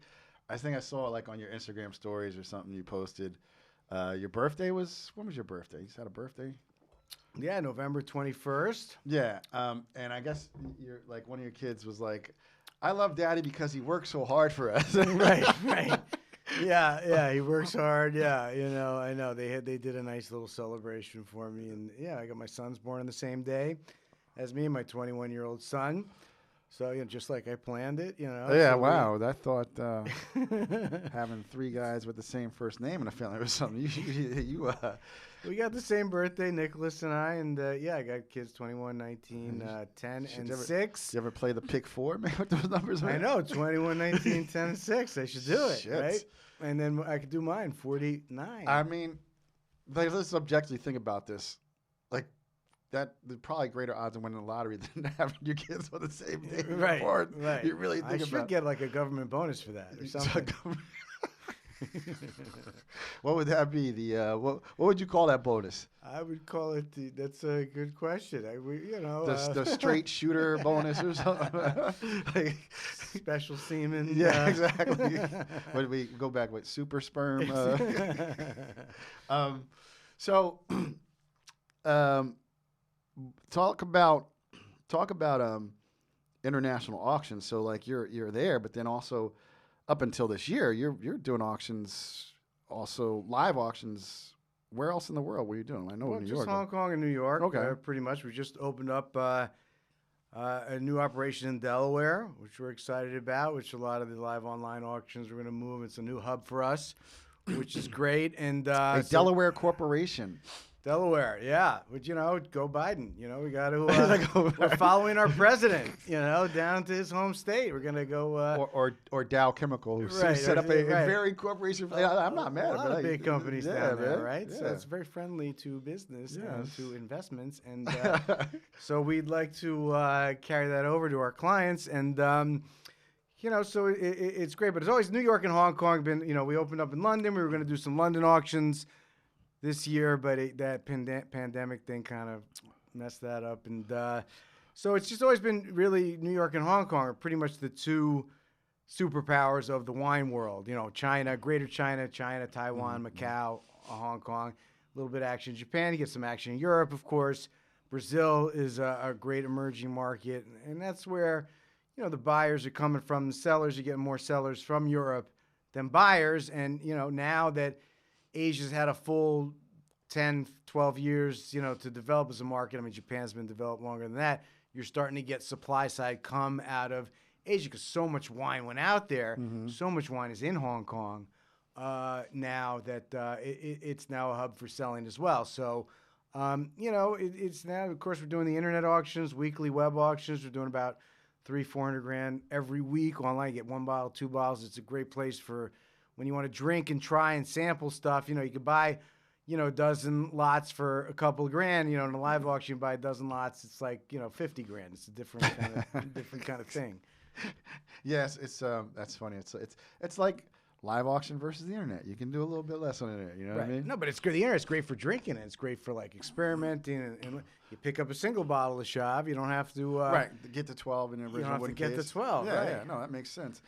I saw it like on your Instagram stories or something you posted. Your birthday was, when was your birthday? You just had a birthday? Yeah, November 21st. Yeah, and I guess you're like one of your kids was like, I love Daddy because he works so hard for us. Right. Yeah, he works hard. Yeah, I know they did a nice little celebration for me, and yeah, I got my sons born on the same day as me, my 21-year-old son. So, just like I planned it, Yeah, so wow. I thought having 3 guys with the same first name in a family was something. We got the same birthday, Nicholas and I, and I got kids 21, 19, 10, and 6. You ever play the pick 4, man, with those numbers? I know, 21, 19, 10, and 6. I should do it, Shit. right? And then I could do mine, 49. I mean, let's objectively think about this. Like, there's probably greater odds of winning the lottery than having your kids on the same day. Right. You really think I about should get like a government bonus for that or something. What would that be? What would you call that bonus? I would call it that's a good question. The straight shooter bonus or something. Like, special semen. Yeah, exactly. What we go back with super sperm. So, talk about international auctions. So like you're there, but then also up until this year, you're doing auctions, also live auctions. Where else in the world were you doing? I know Well, New just York. Hong Kong and New York. Okay. Pretty much. We just opened up a new operation in Delaware, which we're excited about, which a lot of the live online auctions are going to move. It's a new hub for us, which is great. And A Delaware corporation. Delaware, yeah. But, go Biden. We got to, we're following our president, down to his home state. We're going to go. Or Dow Chemical, who Right, set up a right. very corporation. I'm not mad a about lot it. of big companies down there, man. right? Yeah. So it's very friendly to business and to investments. And so we'd like to carry that over to our clients. And, so it's great. But it's always New York and Hong Kong. We opened up in London. We were going to do some London auctions this year, but that pandemic thing kind of messed that up. And so it's just always been really New York and Hong Kong are pretty much the two superpowers of the wine world. China, Greater China, Taiwan, Macau, Hong Kong, a little bit of action in Japan. You get some action in Europe, of course. Brazil is a great emerging market. And that's where, the buyers are coming from. The sellers, you get more sellers from Europe than buyers. And, now that Asia's had a full 10, 12 years, to develop as a market. I mean, Japan's been developed longer than that. You're starting to get supply side come out of Asia because so much wine went out there. Mm-hmm. So much wine is in Hong Kong now that it's now a hub for selling as well. So, it's now, of course, we're doing the internet auctions, weekly web auctions. We're doing about $300,000-$400,000 every week online. You get 1 bottle, 2 bottles. It's a great place for when you want to drink and try and sample stuff. You could buy, a dozen lots for a couple of grand. In a live auction, you buy a dozen lots. It's like, $50,000. It's a different kind of thing. Yes, it's that's funny. It's like live auction versus the internet. You can do a little bit less on the internet. You know what I mean? No, but it's good. The internet's great for drinking. And it's great for like experimenting. And you pick up a single bottle of Chave. You don't have to get to 12 in the original. You don't have to get to 12. Yeah, right. Yeah. No, that makes sense.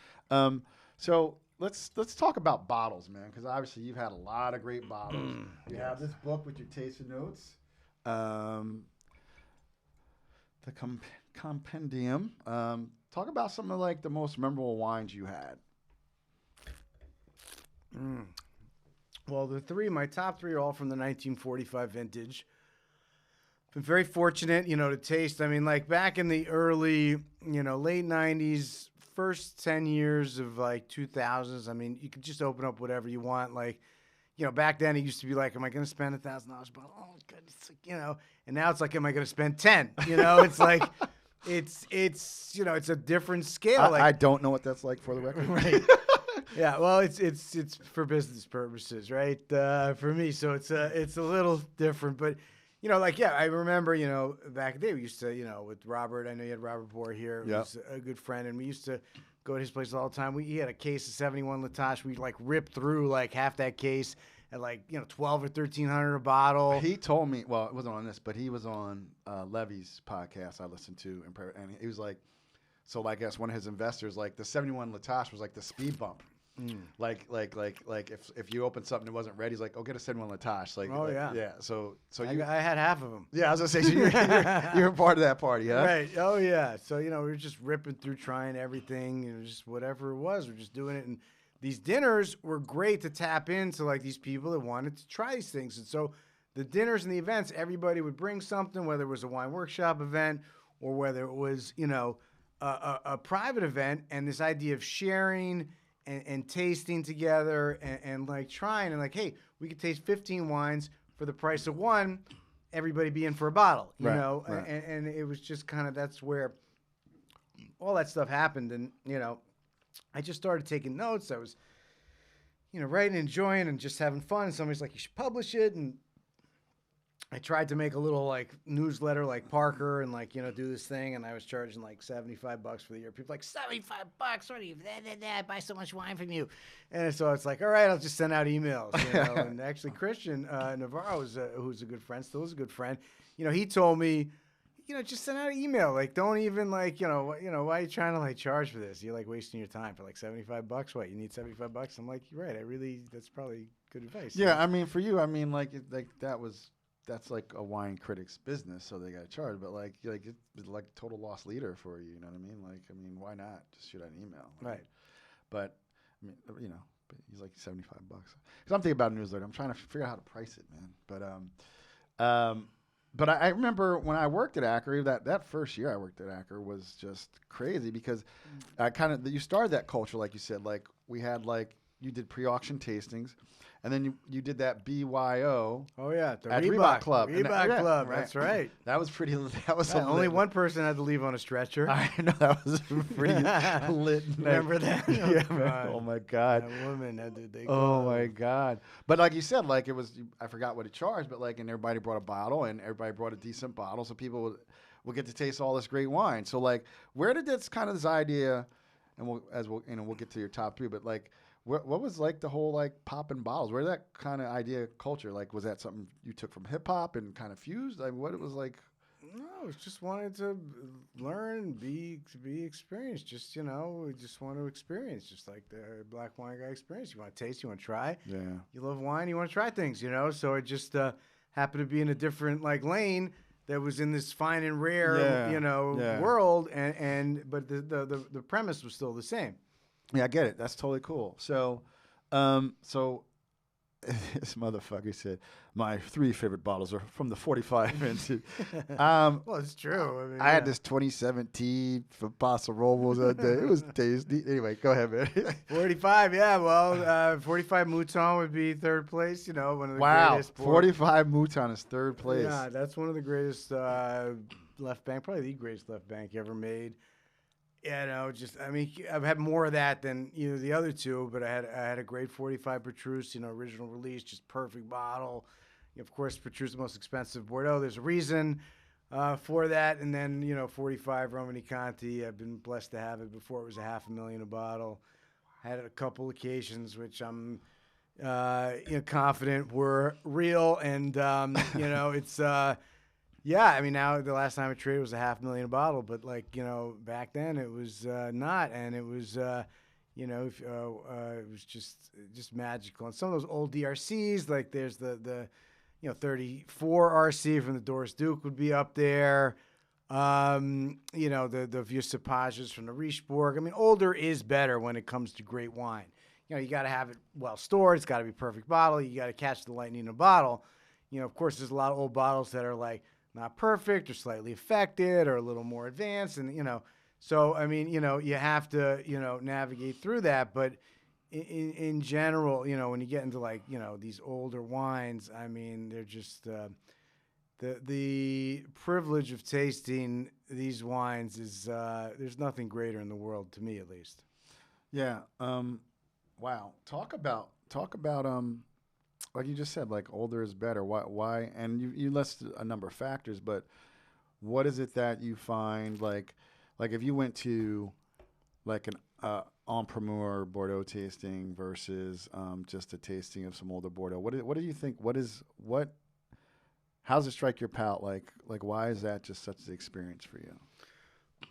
So let's talk about bottles, man, because obviously you've had a lot of great bottles. You have this book with your tasting notes, the compendium. Talk about some of like the most memorable wines you had. Well, my top 3 are all from the 1945 vintage. Been very fortunate, to taste. I mean, like back in the early, late 90s, first 10 years of like 2000s, I mean, you could just open up whatever you want. Like, back then it used to be like, am I going to spend $1,000? But oh, goodness, and now it's like, am I going to spend 10? It's like, it's a different scale. I don't know what that's like, for the record. Right. Yeah, well, it's for business purposes, right? For me, so it's a little different, but I remember, back in the day we used to, with Robert. I know you had Robert Bohr here. He was a good friend, and we used to go to his place all the time. He had a case of 71 Latache. We'd like rip through like half that case at like 12 or 1,300 a bottle. He told me, well, it wasn't on this, but he was on Levy's podcast I listened to, and he was like, so I guess one of his investors, like the 71 Latache was like the speed bump. Like if you open something that wasn't ready, he's like, oh, get a 71 Latache. Yeah. So I had half of them. Yeah, I was gonna say, so you're part of that party, huh? Right. Oh yeah. So we were just ripping through, trying everything, just whatever it was. We're just doing it, and these dinners were great to tap into like these people that wanted to try these things. And so the dinners and the events, everybody would bring something, whether it was a wine workshop event or whether it was a private event, and this idea of sharing and tasting together and like trying and like, hey, we could taste 15 wines for the price of one, everybody be in for a bottle, you Right, know? right. And it was just kind of, that's where all that stuff happened. And, you know, I just started taking notes. I was, you know, writing, enjoying, and just having fun. And somebody's like, you should publish it. And I tried to make a little like newsletter like Parker and like, you know, do this thing. And I was charging like $75 for the year. People like, $75? What are you, I buy so much wine from you. And so it's like, all right, I'll just send out emails, you know. And actually Christian Navarro, who's a good friend, still is a good friend. You know, he told me, you know, just send out an email. Like, don't even like, you know, why are you trying to like charge for this? You're like wasting your time for like $75. What, you need $75? I'm like, you're right. That's probably good advice. Yeah, I mean, for you, I mean, like that's like a wine critic's business, so they got to charge. But like it's like total lost leader for you. You know what I mean? Like, I mean, why not just shoot out an email? Right. But I mean, you know, but he's like $75. Because I'm thinking about a newsletter. I'm trying to figure out how to price it, man. But I remember when I worked at Acker, that first year I worked at Acker was just crazy because I you started that culture, like you said. Like we had like you did pre-auction tastings, and then you did that BYO. Oh yeah, the at Reebok Club. Reebok Club. Right. That's right. That was pretty. That was only one person had to leave on a stretcher. I know that was pretty lit. Remember that? Yeah. God. Oh my God. That woman had to. Oh my God. But like you said, like it was. I forgot what it charged, but like, and everybody brought a bottle, and everybody brought a decent bottle, so people would get to taste all this great wine. So like, where did this idea, and we'll get to your top three, but like. What was like the whole like popping bottles? Where did that kind of idea culture, like, was that something you took from hip hop and kind of fused? Like, what it was like? No, I just wanted to learn, be experienced. Just, you know, we just want to experience, just like the Black Wine Guy experience. You want to taste, you want to try. Yeah. You love wine, you want to try things, you know. So it just happened to be in a different like lane that was in this fine and rare, you know, world, but the premise was still the same. Yeah, I get it. That's totally cool. So, this motherfucker said my three favorite bottles are from the 45 vintage. Well, it's true. I mean, I had this 2017 from Paso Robles that day. It was tasty. Anyway, go ahead, man. 45, yeah. Well, 45 Mouton would be third place. You know, one of the greatest. 45 Mouton is third place. Yeah, that's one of the greatest left bank, probably the greatest left bank ever made. You know, just I mean, I've had more of that than the other two, but I had a great 45 Petrus, original release, just perfect bottle. Of course, Petrus the most expensive Bordeaux. There's a reason for that, and then 45 Romanée-Conti. I've been blessed to have it. Before it was $500,000 a bottle. Had it a couple occasions, which I'm confident were real, and it's. Yeah, I mean, now the last time I traded was $500,000 a bottle, but back then it was not, and it was, it was just magical. And some of those old DRCs, like there's the 34 RC from the Doris Duke would be up there. The Vieux Cepages from the Richebourg. I mean, older is better when it comes to great wine. You got to have it well stored. It's got to be perfect bottle. You got to catch the lightning in a bottle. Of course, there's a lot of old bottles that are like not perfect or slightly affected or a little more advanced. And, so, I mean, you have to, navigate through that. But in general, when you get into these older wines, I mean, they're just, the privilege of tasting these wines is, there's nothing greater in the world, to me at least. Yeah. Wow. Talk about, like you just said, like older is better. Why? And you listed a number of factors, but what is it that you find like if you went to like an en primeur Bordeaux tasting versus just a tasting of some older Bordeaux? What do you think? How does it strike your palate? Like why is that just such an experience for you?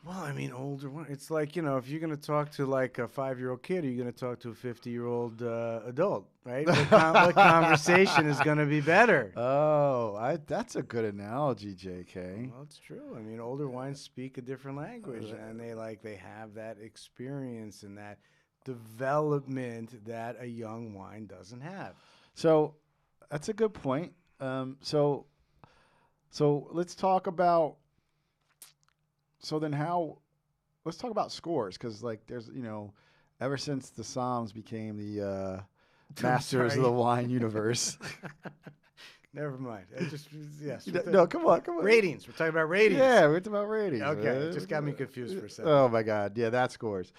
Well, I mean, older one. It's like, if you're going to talk to like a 5-year-old kid, or you're going to talk to a 50-year-old adult, right? What conversation is going to be better? Oh, that's a good analogy, JK. Well, it's true. I mean, older wines speak a different language, and they have that experience and that development that a young wine doesn't have. So that's a good point. So let's talk about. So then how let's talk about scores because like there's ever since the Psalms became the masters of the wine universe. Never mind. I just yes. No, come on. Ratings. We're talking about ratings. Yeah, we're talking about ratings. Okay, man. it just got me confused for a second. Oh my God, yeah, that scores.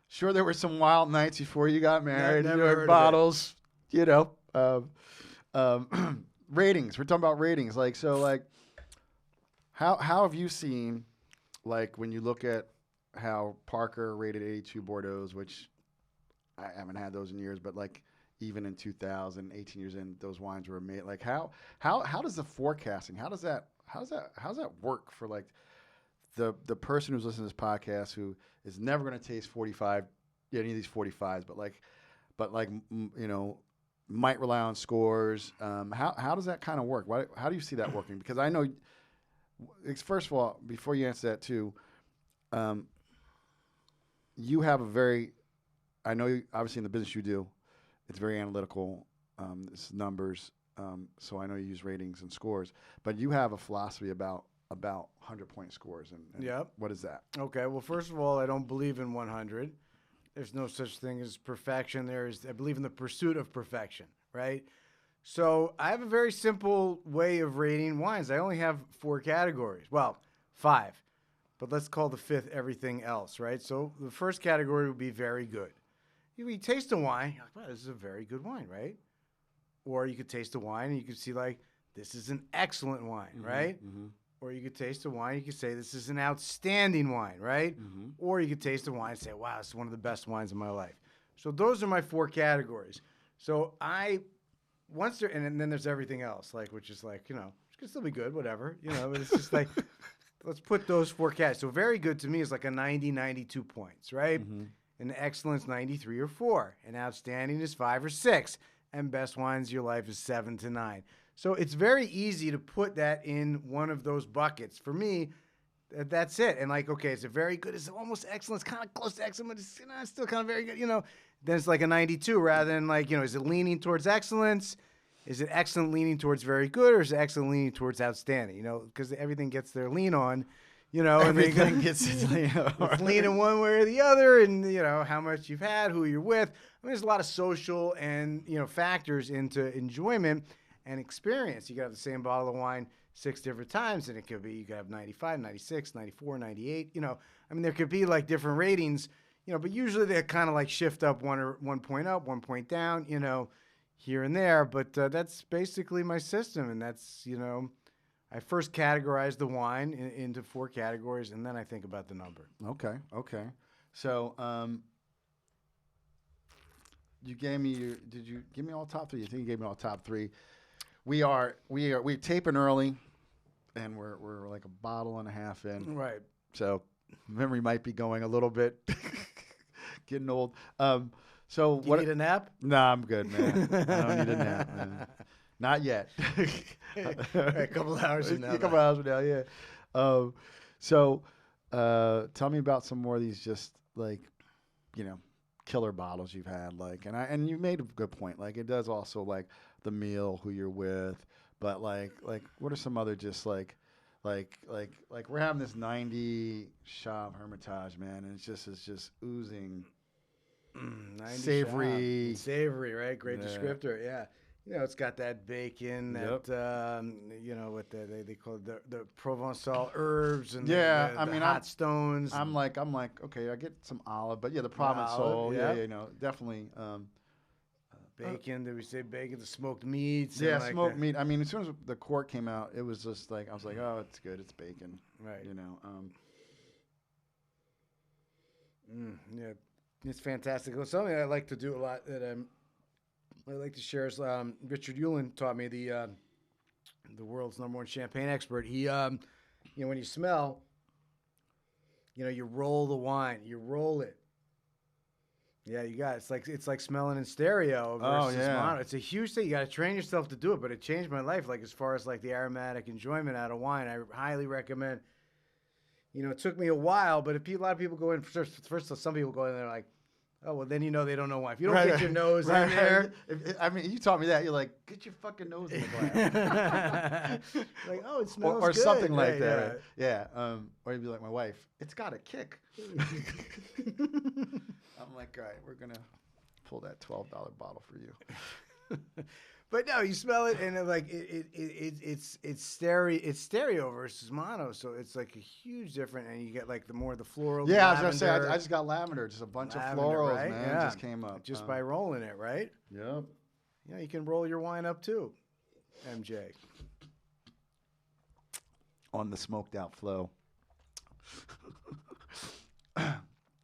Sure, there were some wild nights before you got married. Never heard of bottles, ratings. We're talking about ratings. Like, so, like, how have you seen, like, when you look at how Parker rated 82 Bordeaux's, which I haven't had those in years, but like even in 2000, 18 years in, those wines were made. Like, how does the forecasting? How does that work for like the person who's listening to this podcast who is never going to taste 45, any of these 45s, but might rely on scores. How does that kind of work? How do you see that working? Because I know, first of all, before you answer that too, you have a very, I know obviously in the business you do, it's very analytical. It's numbers. So I know you use ratings and scores, but you have a philosophy about 100-point scores. And Yep. What is that? Okay. Well, first of all, I don't believe in 100. There's no such thing as perfection. I believe in the pursuit of perfection, right? So I have a very simple way of rating wines. I only have 4 categories. Well, 5, but let's call the 5th everything else, right? So the first category would be very good. You taste a wine, you're like, wow, this is a very good wine, right? Or you could taste a wine and you could see like, this is an excellent wine, right? Mm-hmm. Or you could taste a wine, you could say this is an outstanding wine, right? Mm-hmm. Or you could taste a wine and say, wow, this is one of the best wines of my life. So those are my 4 categories. So and then there's everything else, like, which is like, it can still be good, whatever, but it's just like, let's put those 4 categories. So very good to me is like a 90, 92 points, right? Mm-hmm. And excellence, 93 or 4. And outstanding is 5 or 6. And best wines of your life is 7 to 9. So it's very easy to put that in one of those buckets. For me, that's it. And like, okay, is it very good? Is it almost excellent? It's kind of close to excellent, but it's still kind of very good, Then it's like a 92 rather than like, is it leaning towards excellence? Is it excellent leaning towards very good? Or is it excellent leaning towards outstanding? Because everything gets their lean on. Everything gets its leaning one way or the other, and how much you've had, who you're with. There's a lot of social and factors into enjoyment and experience. You could have the same bottle of wine 6 different times, and it could be you could have 95, 96, 94, 98. There could be like different ratings. But usually they kind of like shift up 1 point up, 1 point down. Here and there. But that's basically my system, and that's I first categorize the wine into 4 categories, and then I think about the number. Okay. So, did you give me all top 3? You think you gave me all top 3? We're taping early, and we're like a bottle and a half in. Right. So, memory might be going a little bit, getting old. So Do you need a nap? Nah, I'm good, man. I don't need a nap, man. Not yet. A couple hours from now. A couple hours from now, yeah. So, tell me about some more of these just like, killer bottles you've had. Like, and you made a good point. Like, it does also like the meal, who you're with, but like what are some other just like we're having this 90 Chave Hermitage, man, and it's just oozing. Savory, right? Great descriptor, yeah. It's got that bacon, Yep. that what they call it, the Provençal herbs and yeah. the hot stones. I'm like, okay, I get some olive, but yeah, the Provençal, definitely. Bacon, did we say bacon? The smoked meats. Yeah, smoked meat. As soon as the cork came out, it was just like I was like, oh, it's good, it's bacon, right? Yeah. It's fantastic. Well, something I like to do a lot that I like to share is Richard Ulan taught me, the world's #1 champagne expert. He, when you smell, you roll the wine, you roll it. Yeah, you got it. It's like smelling in stereo versus mono. It's a huge thing. You got to train yourself to do it, but it changed my life. Like as far as like the aromatic enjoyment out of wine, I highly recommend. It took me a while, but a lot of people go in first. Some people go in there like, Oh, well, then you know they don't know wine. If you don't get your nose in there. I mean, you taught me that. You're like, get your fucking nose in the glass. Like, oh, it smells or good. something like Right, that. Right? Yeah. Or you'd be like my wife, it's got a kick. I'm like, all right, we're going to pull that $12 bottle for you. But no, you smell it, and it's stereo versus mono, so it's like a huge difference, and you get like the floral. Yeah, lavender, I was gonna say I just got lavender, just a bunch of florals, right? man, Yeah. just came up just by rolling it, right? Yep. Yeah, you can roll your wine up too, MJ. On the smoked out flow.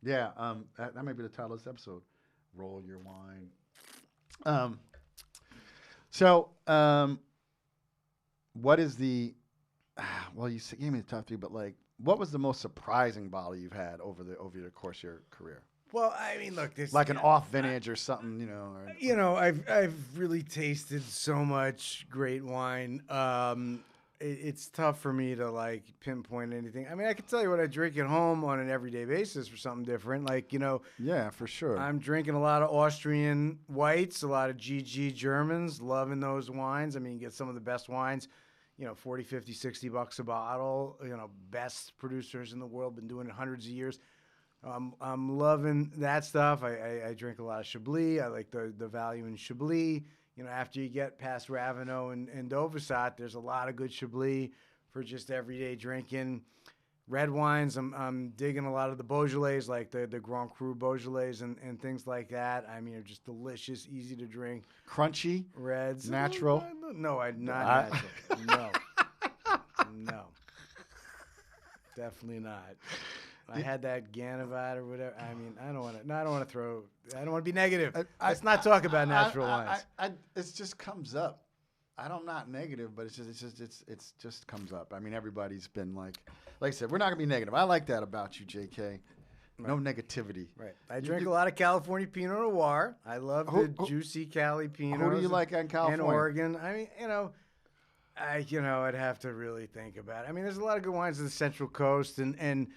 Yeah, that may be the title of this episode. Roll your wine. So, what is the? Well, you gave me the tough three, but like, what was the most surprising bottle you've had over the course of your career? Well, I mean, look, this Like an off vintage or something, you know. Or, I've really tasted so much great wine. It's tough for me to like pinpoint anything. I mean, I can tell you what I drink at home on an everyday basis for something different. Like, yeah, for sure. I'm drinking a lot of Austrian whites, a lot of GG Germans, loving those wines. I mean, you get some of the best wines, 40, 50, $60 a bottle, best producers in the world, been doing it hundreds of years. I'm loving that stuff. I drink a lot of Chablis. I like the value in Chablis. After you get past Ravenel and Dovesat, there's a lot of good Chablis for just everyday drinking. Red wines, I'm digging a lot of the Beaujolais, like the Grand Cru Beaujolais and things like that. I mean, they're just delicious, easy to drink. Crunchy? Reds. Natural? No, not natural. No. Definitely not. I had that Ganavat or whatever. I mean, I don't want to be negative. Let's not talk about natural wines. It just comes up. I'm not negative, but it just comes up. I mean, everybody's been like I said, we're not gonna be negative. I like that about you, JK. No negativity. Right. I drink a lot of California Pinot Noir. I love the juicy Cali Pinot. Who do you like in California? And Oregon. I mean, I'd have to really think about it. I mean, there's a lot of good wines in the Central Coast, and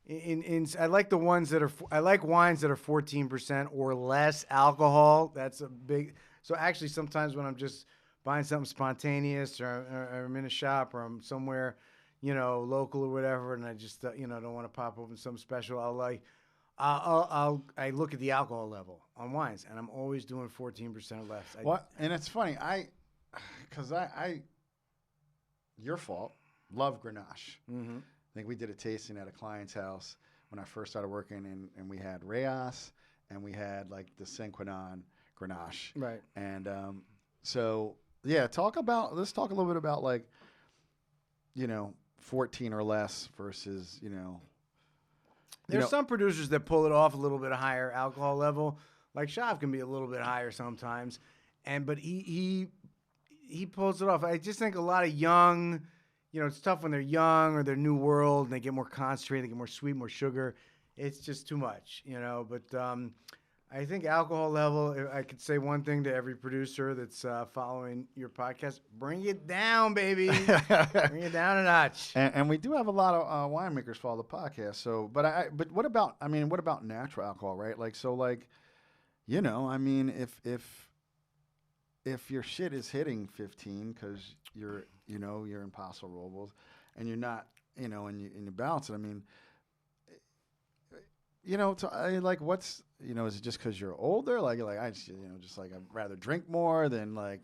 I like the ones that are. I like wines that are 14% or less alcohol. That's a big. So actually, sometimes when I'm just buying something spontaneous, or I'm in a shop, or I'm somewhere, local or whatever, and I just don't want to pop open some special, I look at the alcohol level on wines, and I'm always doing 14% or less. And it's funny, because your fault, love Grenache. Mm-hmm. I think we did a tasting at a client's house when I first started working, and we had Reyes, and we had like the Saint-Quentin Grenache. Right. And so, yeah, let's talk a little bit about 14 or less versus, There's some producers that pull it off a little bit higher alcohol level. Like Shav can be a little bit higher sometimes, but he pulls it off. I just think a lot of young, it's tough when they're young or they're new world and they get more concentrated, they get more sweet, more sugar. It's just too much, But I think alcohol level, if I could say one thing to every producer that's following your podcast: bring it down, baby. Bring it down a notch. And we do have a lot of winemakers follow the podcast. So, but what about natural alcohol, right? I mean, if your shit is hitting 15 because you're Impossible Robles and you're not, and you balance it. I mean, what's, is it just because you're older? I'd rather drink more than Well,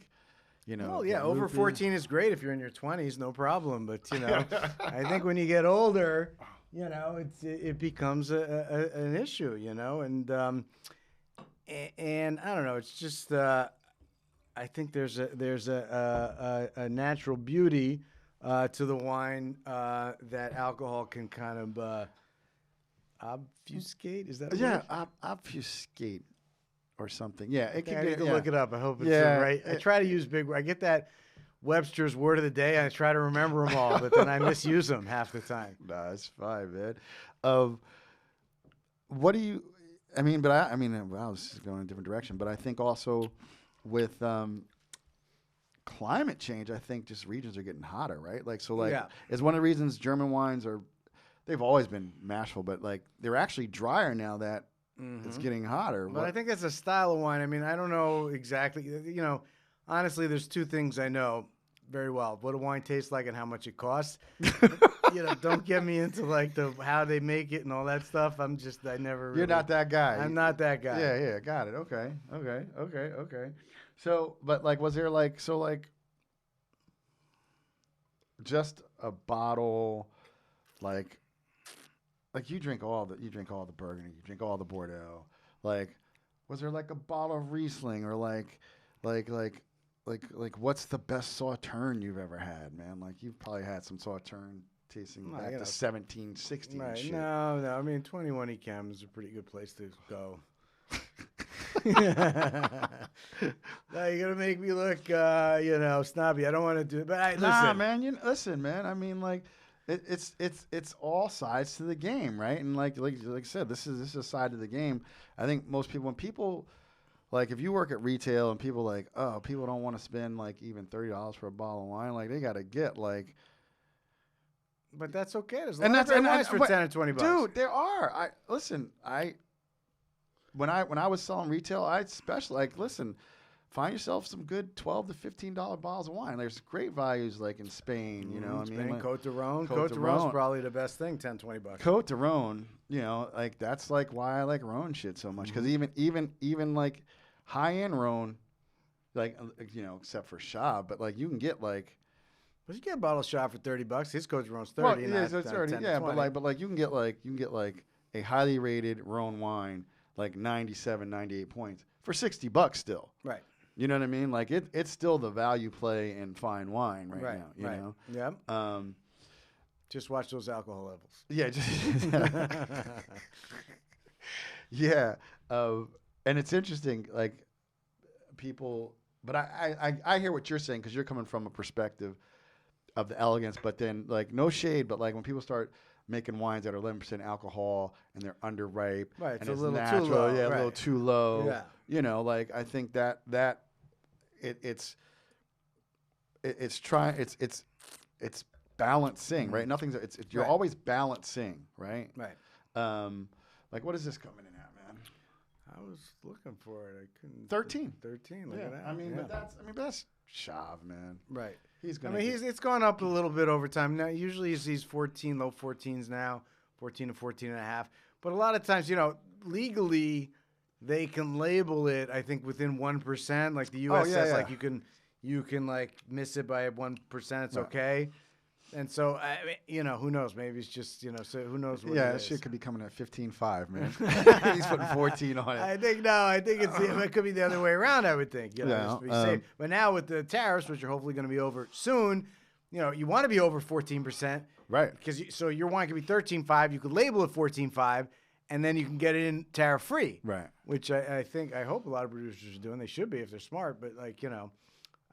yeah, over 14 is great if you're in your 20s, no problem. But, I think when you get older, it becomes an issue, and I don't know, it's just, I think there's a natural beauty to the wine that alcohol can kind of obfuscate. Is that a word? Obfuscate or something. Yeah, I need to look it up. I hope it's right. I try to use big. I get that Webster's word of the day. I try to remember them all, but then I misuse them half the time. Nah, it's fine, man. What do you? I mean, wow, this is going in a different direction. But I think also with climate change, I think just regions are getting hotter, right? Is one of the reasons German wines are. They've always been mashable, but they're actually drier now that it's getting hotter. But I think it's a style of wine. I mean, I don't know exactly. Honestly, there's two things I know very well: what a wine tastes like and how much it costs. Don't get me into like how they make it and all that stuff. I never. You're not that guy. I'm not that guy. Yeah, got it. Okay. So, but like, was there like just a bottle, like you drink all the Burgundy, you drink all the Bordeaux. Like, was there like a bottle of Riesling or like what's the best Sauterne you've ever had, man? Like, you've probably had some Sauterne tasting back to 1760 right. and shit. No. I mean, 21 Ecam is a pretty good place to go. Now you're gonna make me look, snobby. I don't want to do it, but listen. Nah, man. Listen, man. I mean, like, it's all sides to the game, right? And like I said, this is a side of the game. I think most people, when people, like, if you work at retail and people like, oh, people don't want to spend like even $30 for a bottle of wine, like, they got to get like. But that's okay. There's a lot of great wines for $10 or $20. Dude, there are. When I was selling retail, find yourself some good $12 to $15 bottles of wine. There's great values like in Spain, Spain, like Côte d'Aron. Côte Côte d'Aron's probably the best thing, $10, $20. Côte d'Aron, like, that's like why I like Rhone shit so much, because even like high end Rhone, like, except for Chab, but like you can get like. But you get a bottle of Chab for $30. His Côte d'Aron's 30. Well, yeah, it's 30. Yeah, but like you can get like a highly rated Rhone wine, like 97, 98 points for $60 still. Right. You know what I mean? Like, it's still the value play in fine wine right now. You know? Yeah. Just watch those alcohol levels. Yeah. Yeah. And it's interesting, like, people. But I hear what you're saying, because you're coming from a perspective of the elegance. But then, like, no shade, but like when people start making wines that are 11% alcohol and they're underripe, right? And it's a it's little natural, too low. yeah, right. a little too low. Yeah. Like, I think that it's balancing, right? You're Right. always balancing, right? Right. Like, what is this coming in at, man? I was looking for it. I couldn't. 13. 13. Look Yeah, at that. I mean, but that's Chab, man. Right. He's gonna. It's gone up a little bit over time. Now, usually he's 14, low 14s now, 14 to 14 and a half. But a lot of times, legally, they can label it, I think, within 1%. Like the U.S. says, like, you can like miss it by 1%. It's okay. And so, I mean, who knows? Maybe it's just, so who knows what Yeah, it that is. shit could be coming at 15.5, man. He's putting 14 on it. I think it could be the other way around, I would think. Just to be safe. But now with the tariffs, which are hopefully going to be over soon, you want to be over 14%. Right. So your wine could be 13.5. You could label it 14.5, and then you can get it in tariff-free. Right. Which I hope a lot of producers are doing. They should be if they're smart. But, like,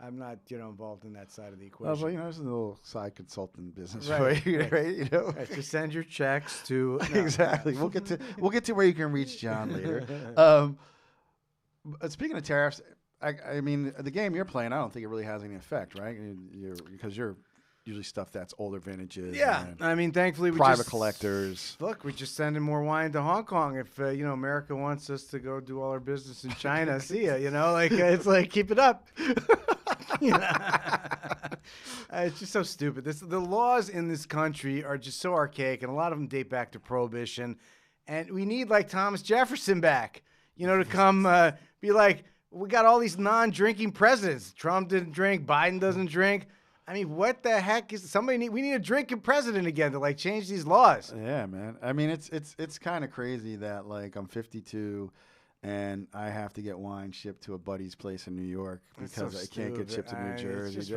I'm not, involved in that side of the equation. Well, there's a little side consultant business Right, for you, right? Right, just send your checks to exactly. We'll get to where you can reach John later. Speaking of tariffs, I mean, the game you're playing, I don't think it really has any effect, right? Because you're usually stuff that's older vintages. Yeah, I mean, thankfully we private collectors. Look, we're just sending more wine to Hong Kong. If America wants us to go do all our business in China, see ya. It's like, keep it up. It's just so stupid. The laws in this country are just so archaic, and a lot of them date back to Prohibition. And we need, like, Thomas Jefferson back, to come be like, we got all these non-drinking presidents. Trump didn't drink. Biden doesn't drink. I mean, what the heck is we need a drinking president again to, like, change these laws. Yeah, man. I mean, it's kind of crazy that, like, I'm 52 and I have to get wine shipped to a buddy's place in New York because I can't get shipped to New Jersey. It's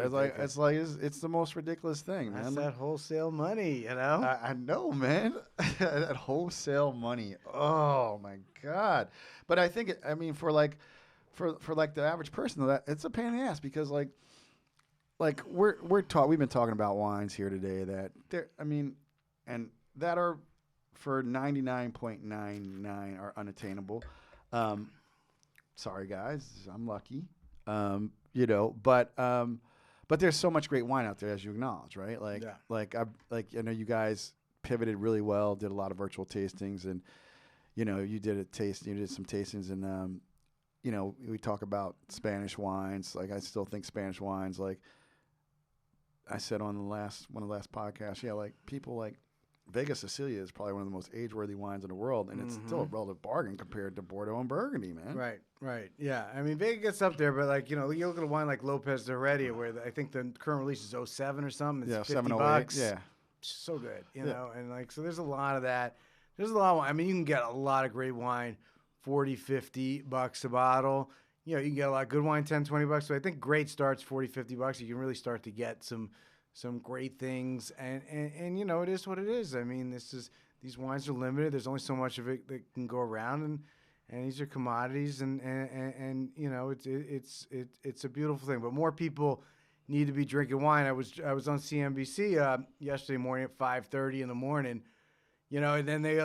the most ridiculous thing, man. That's that whole money, I know, man. That wholesale money. Oh my God. But I think for the average person, that it's a pain in the ass, because like we've been talking about wines here today that and that are for 99.99 are unattainable. Sorry guys, I'm lucky. But there's so much great wine out there, as you acknowledge, right? I know you guys pivoted really well, did a lot of virtual tastings, and you did a taste, you did some tastings, and we talk about Spanish wines. Like I still think Spanish wines, like I said on one of the last podcasts, like people like Vega Sicilia is probably one of the most age-worthy wines in the world, and it's still a relative bargain compared to Bordeaux and Burgundy, man. Right. Yeah. I mean, Vega gets up there, but like, you look at a wine like Lopez de Heredia, where I think the current release is 07 or something. It's $50. Yeah. So good, and like, so there's a lot of that. There's a lot of wine. I mean, you can get a lot of great wine, $40, $50 a bottle. You can get a lot of good wine, $10, $20. So I think great starts $40, $50. You can really start to get some great things, and it is what it is. I mean, these wines are limited. There's only so much of it that can go around, and these are commodities, and it's a beautiful thing. But more people need to be drinking wine. I was on CNBC yesterday morning at 5:30 in the morning, and then they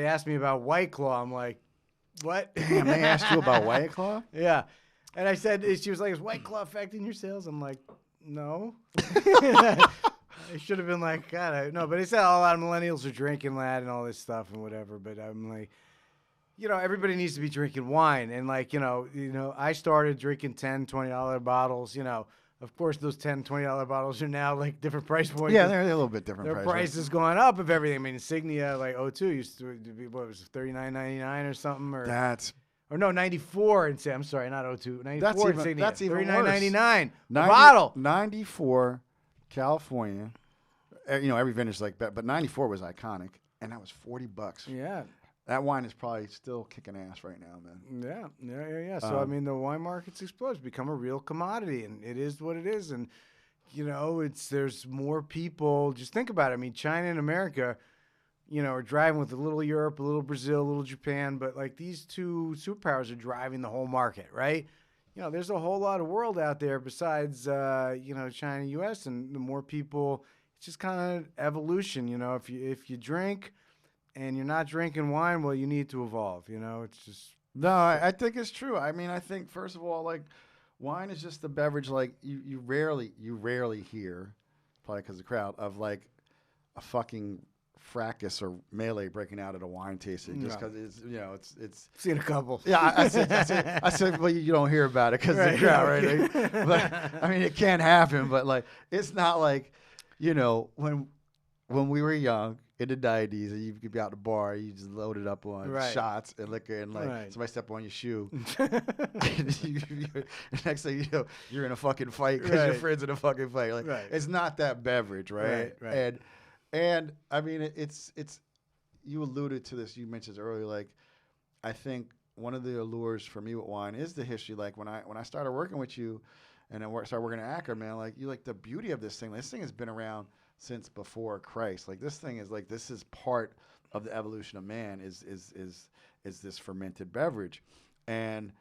asked me about White Claw. I'm like, what? Damn, they asked you about White Claw? Yeah, and I said, she was like, is White Claw affecting your sales? I'm like, no. I should have been like, God, no. But they said a lot of millennials are drinking that and all this stuff and whatever. But I'm like, everybody needs to be drinking wine. And like, I started drinking $10, $20 bottles. Of course, those $10, $20 bottles are now like different price points. Yeah, they're a little bit different. Their prices going up of everything. I mean, Insignia like 02 used to be, what was it, $39.99 or something, or Or no, 94. I'm sorry, not 02. 94 Insignia. That's even $39.99 a bottle. 94, California. Every vintage is like that, but 94 was iconic, and that was $40. Yeah. That wine is probably still kicking ass right now, man. Yeah. So, I mean, the wine market's exploded. It's become a real commodity, and it is what it is. And, there's more people. Just think about it. I mean, China and America, are driving with a little Europe, a little Brazil, a little Japan. But, like, these two superpowers are driving the whole market, right? There's a whole lot of world out there besides, China and U.S. And the more people, it's just kind of evolution. If you drink and you're not drinking wine, well, you need to evolve. It's just. No, I think it's true. I mean, I think, first of all, like, wine is just a beverage, like, you rarely hear, probably because of the crowd, of, like, a fucking fracas or melee breaking out at a wine tasting, just because it's seen a couple. Yeah, I said, well, you don't hear about it because of the crowd, right? Like, but I mean, it can happen, but like, it's not like, when we were young in the 90s, and you could be out the bar, you just loaded up on shots and liquor, and like somebody step on your shoe, and next thing you know, you're in a fucking fight because your friend's in a fucking fight. Like, it's not that beverage, right? And I mean, it's you alluded to this. You mentioned it earlier. Like, I think one of the allures for me with wine is the history. Like, when I started working with you, and then started working at Akron, man, like, the beauty of this thing. This thing has been around since before Christ. Like, this thing is like, this is part of the evolution of man. Is this fermented beverage, and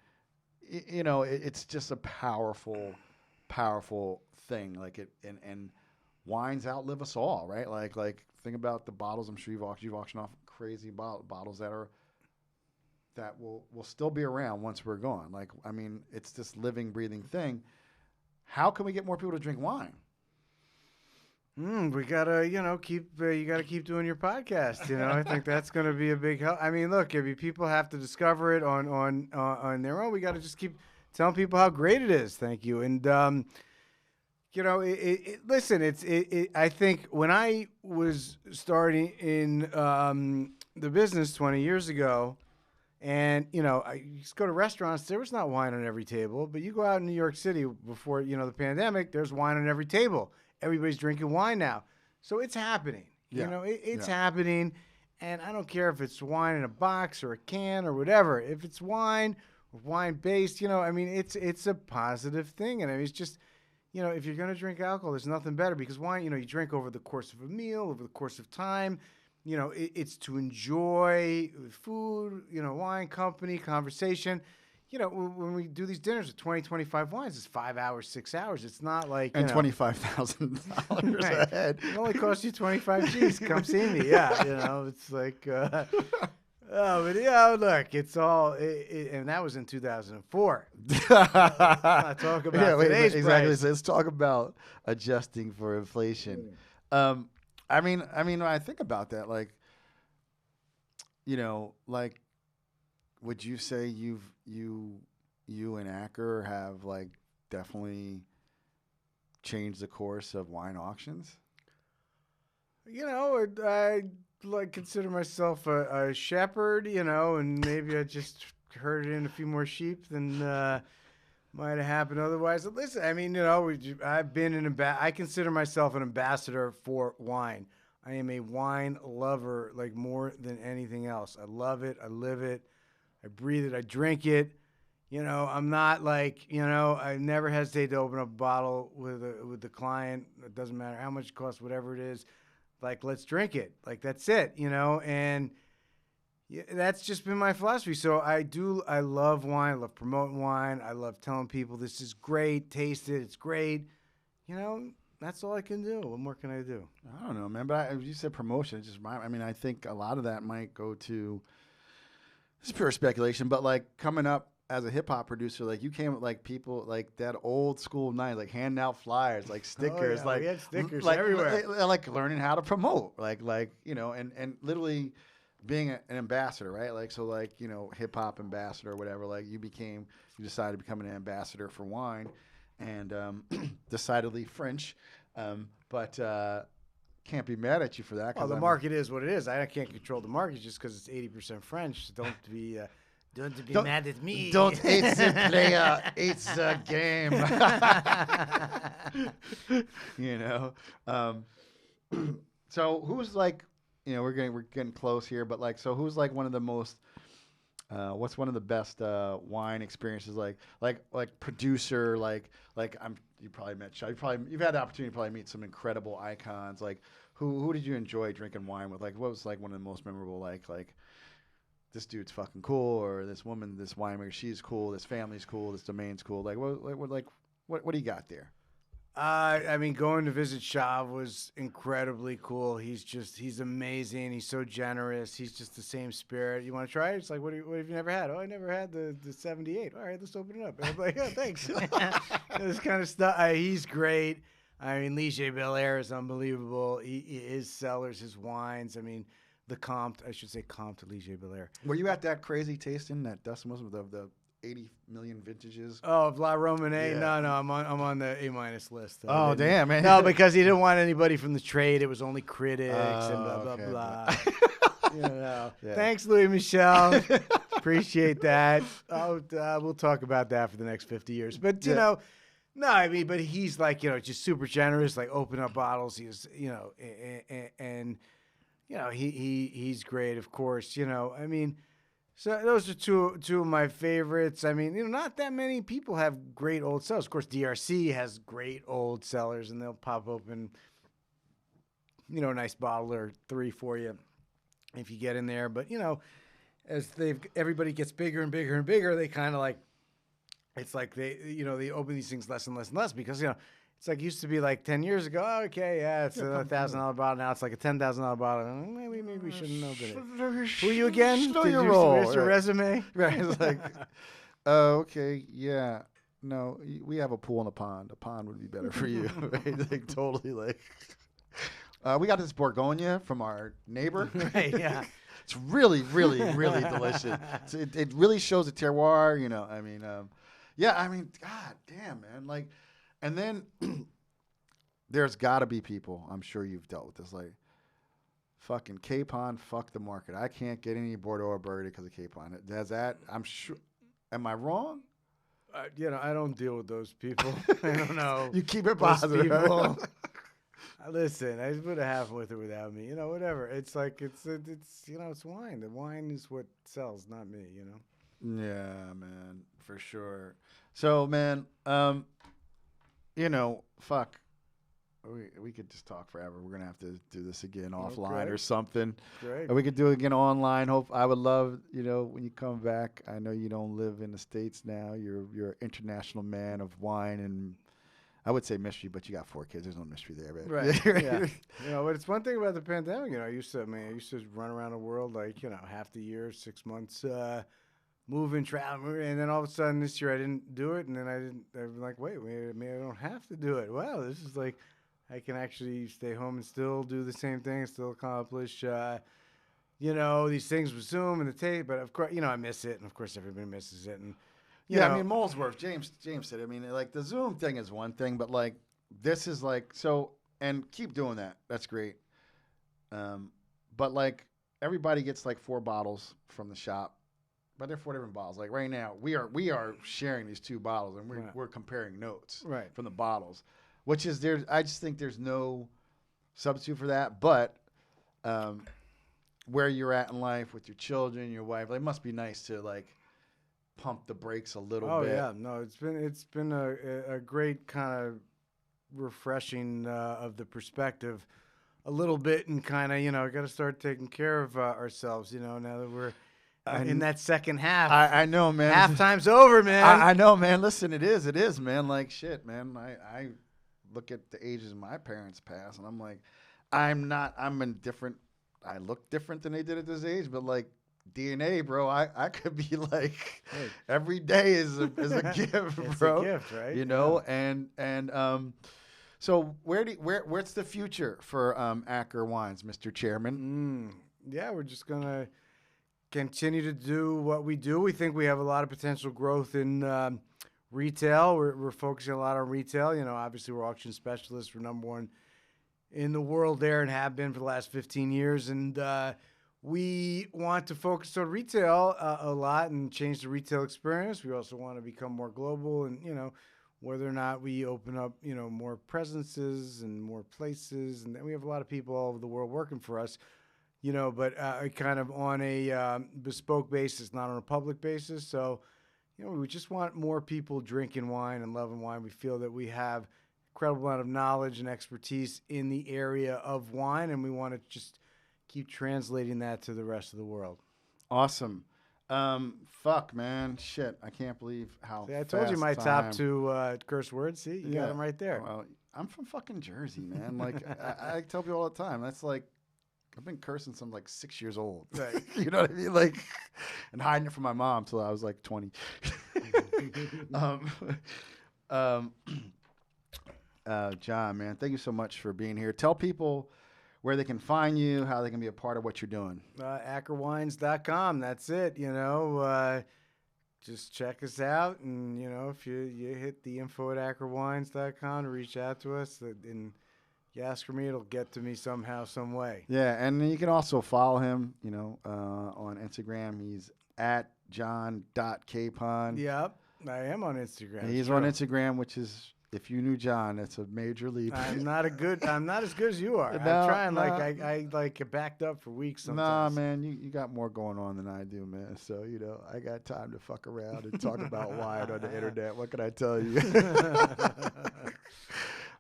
it's just a powerful thing. Like it and wines outlive us all, right? Like think about the bottles. I'm sure you've auctioned off crazy bottles that will still be around once we're gone. Like, I mean, it's this living, breathing thing. How can we get more people to drink wine? We gotta, keep. You gotta keep doing your podcast. I think that's gonna be a big help. I mean, look, if people have to discover it on their own, we gotta just keep telling people how great it is. Thank you. And listen, I think when I was starting in the business 20 years ago, and I used to go to restaurants, there was not wine on every table, but you go out in New York City before the pandemic, there's wine on every table. Everybody's drinking wine now. So it's happening. Yeah. It's happening. And I don't care if it's wine in a box or a can or whatever. If it's wine or wine-based, I mean, it's a positive thing. And I mean, it's just, if you're going to drink alcohol, there's nothing better, because wine, you drink over the course of a meal, over the course of time. It's to enjoy food, wine, company, conversation. When we do these dinners with 20, 25 wines, it's 5 hours, 6 hours. It's not like, and $25,000 a head. It only costs you 25 G's. Come see me. Yeah. It's like, but look, it's all, and that was in 2004. Not talk about today's exactly. price. So let's talk about adjusting for inflation. I mean, when I think about that, like, like, would you say you and Acker have like definitely changed the course of wine auctions? I like consider myself a shepherd, and maybe I just herded in a few more sheep than might have happened otherwise. But listen, I mean, I've been I consider myself an ambassador for wine. I am a wine lover, like more than anything else. I love it. I live it. I breathe it. I drink it. I'm not like, I never hesitate to open up a bottle with the client. It doesn't matter how much it costs, whatever it is. Like, let's drink it. Like, that's it, and yeah, that's just been my philosophy. So I love wine. I love promoting wine. I love telling people this is great. Taste it. It's great. That's all I can do. What more can I do? I don't know, man. But you said promotion. I mean, I think a lot of that might go to, it's pure speculation, but like coming up as a hip hop producer, like you came with like people like that old school night, like handing out flyers, like stickers, we had stickers like everywhere. like learning how to promote, and literally being an ambassador, right? Like so, like hip hop ambassador or whatever. Like you decided to become an ambassador for wine, and decidedly French, but can't be mad at you for that. Well, the market is what it is. I can't control the market just because it's 80% French. Don't be mad at me. Don't hate the player, it's the game. So who's like, we're getting close here, but like, so who's like one of the most, what's one of the best wine experiences like producer you probably met you've had the opportunity to probably meet some incredible icons. Like who did you enjoy drinking wine with? Like what was like one of the most memorable like this dude's fucking cool, or this woman, this winemaker, she's cool, this family's cool, this domain's cool. Like what do you got there? I mean, going to visit Shav was incredibly cool. He's amazing. He's so generous. He's just the same spirit. You want to try it? It's like, what have you never had? Oh, I never had the 78. All right, let's open it up. And I'm like, yeah, thanks. This kind of stuff. He's great. I mean, Ligier Belair is unbelievable. His cellars, his wines. I mean, Comte to Ligier Belair. Were you at that crazy tasting that Dustin was with the 80 million vintages? Oh, La Romanée? Yeah. No, I'm on the A- list. Oh, damn, man. No, because he didn't want anybody from the trade. It was only critics and blah, blah, okay. blah. Yeah. Thanks, Louis Michel. Appreciate that. We'll talk about that for the next 50 years. But, no, I mean, but he's like, just super generous, like open up bottles. He's, and he's great, of course. I mean, so those are two of my favorites. I mean, not that many people have great old cellars. Of course, DRC has great old cellars, and they'll pop open, a nice bottle or three for you if you get in there. But as everybody gets bigger and bigger and bigger, they kind of like, it's like they open these things less and less and less because it's like used to be like 10 years ago. Oh, okay, yeah, it's a $1,000 bottle. Now it's like a $10,000 bottle. Maybe we shouldn't open it. Who are you again? Slow your roll. Where's your resume? Right. It's like, okay, yeah. No, we have a pool and a pond. A pond would be better for you. Right? Like totally like. We got this Bourgogne from our neighbor. Right, yeah. It's really, really, really delicious. It really shows the terroir, I mean, god damn, man. Like, and then there's got to be people, I'm sure you've dealt with this, like, fucking Kapon, fuck the market. I can't get any Bordeaux or Burgundy because of Kapon. Does that, I'm sure, am I wrong? I don't deal with those people. I don't know. You keep it positive. People. Listen, I just would have happened with it without me. Whatever. It's like, it's wine. The wine is what sells, not me, Yeah, man, for sure. So, man, fuck. We could just talk forever. We're gonna have to do this again offline or something. Great. Or we could do it again online. I would love, when you come back. I know you don't live in the States now. You're an international man of wine and I would say mystery, but you got 4 kids. There's no mystery there, man. Right. Yeah. But it's one thing about the pandemic. I used to run around the world like half the year, 6 months. Moving, traveling, and then all of a sudden this year I didn't do it, and then I'm like, wait, maybe I don't have to do it. Wow, this is like, I can actually stay home and still do the same thing, still accomplish, you know, these things with Zoom and the tape. But of course, you know, I miss it, and of course, everybody misses it. And you Yeah, I know, mean Molesworth. James said. I mean, like the Zoom thing is one thing, but like this is like so. And keep doing that. That's great. But like everybody gets like 4 bottles from the shop, but they're 4 different bottles. Like right now, we are sharing these 2 bottles, and Right. we're comparing notes Right. from the bottles, which is there. I just think there's no substitute for that. But where you're at in life with your children, your wife, like, it must be nice to like pump the brakes a little oh bit. yeah, no, it's been a great kind of refreshing of the perspective a little bit, and kind of, you know, got to start taking care of ourselves, you know, now that we're in that second half. I know, man. Halftime's over, man. I know, man. Listen, it is, man. Like shit, man. I look at the ages my parents passed, and I'm like, I'm in different. I look different than they did at this age, but like DNA, bro. I could be like, Hey. every day is a gift, It's bro. a gift, right? You know, and so where's the future for Acker Wines, Mr. Chairman? Yeah, we're just gonna continue to do what we do. We think we have a lot of potential growth in retail. We're focusing a lot on retail. You know, obviously we're auction specialists. We're number 1 in the world there, and have been for the last 15 years. And we want to focus on retail a lot and change the retail experience. We also want to become more global, and, you know, whether or not we open up, you know, more presences and more places. And then we have a lot of people all over the world working for us, you know, but kind of on a bespoke basis, not on a public basis. So, you know, we just want more people drinking wine and loving wine. We feel that we have incredible amount of knowledge and expertise in the area of wine, and we want to just keep translating that to the rest of the world. Awesome. Fuck, man. Shit. I can't believe how See, I told you fast my time. top 2 curse words. See, you got them right there. Well, I'm from fucking Jersey, man. Like I tell people all the time. That's like, I've been cursing since I'm like 6 years old. Right. You know what I mean? Like, and hiding it from my mom till I was like 20. John, man, thank you so much for being here. Tell people where they can find you, how they can be a part of what you're doing. Ackerwines.com. That's it. You know, just check us out. And, you know, if you hit the info at ackerwines.com to reach out to us, and you ask for me, it'll get to me somehow, some way. Yeah, and you can also follow him, you know, on Instagram. He's at john.kapon. Yep, I am on Instagram. He's on Instagram, which is, if you knew John, that's a major leap. I'm not as good as you are. No, I'm trying. no. Like I get backed up for weeks sometimes. Nah, man, you got more going on than I do, man. So, you know, I got time to fuck around and talk about wine on the internet. What can I tell you?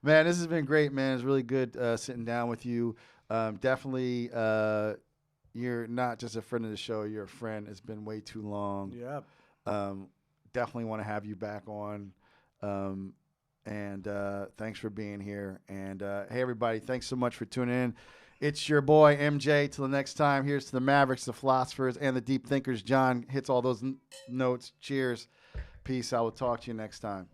Man, this has been great, man. It's really good sitting down with you. Definitely, you're not just a friend of the show. You're a friend. It's been way too long. Yep. Definitely want to have you back on. And thanks for being here. And hey, everybody, thanks so much for tuning in. It's your boy, MJ. Till the next time, here's to the Mavericks, the philosophers, and the deep thinkers. John hits all those notes. Cheers. Peace. I will talk to you next time.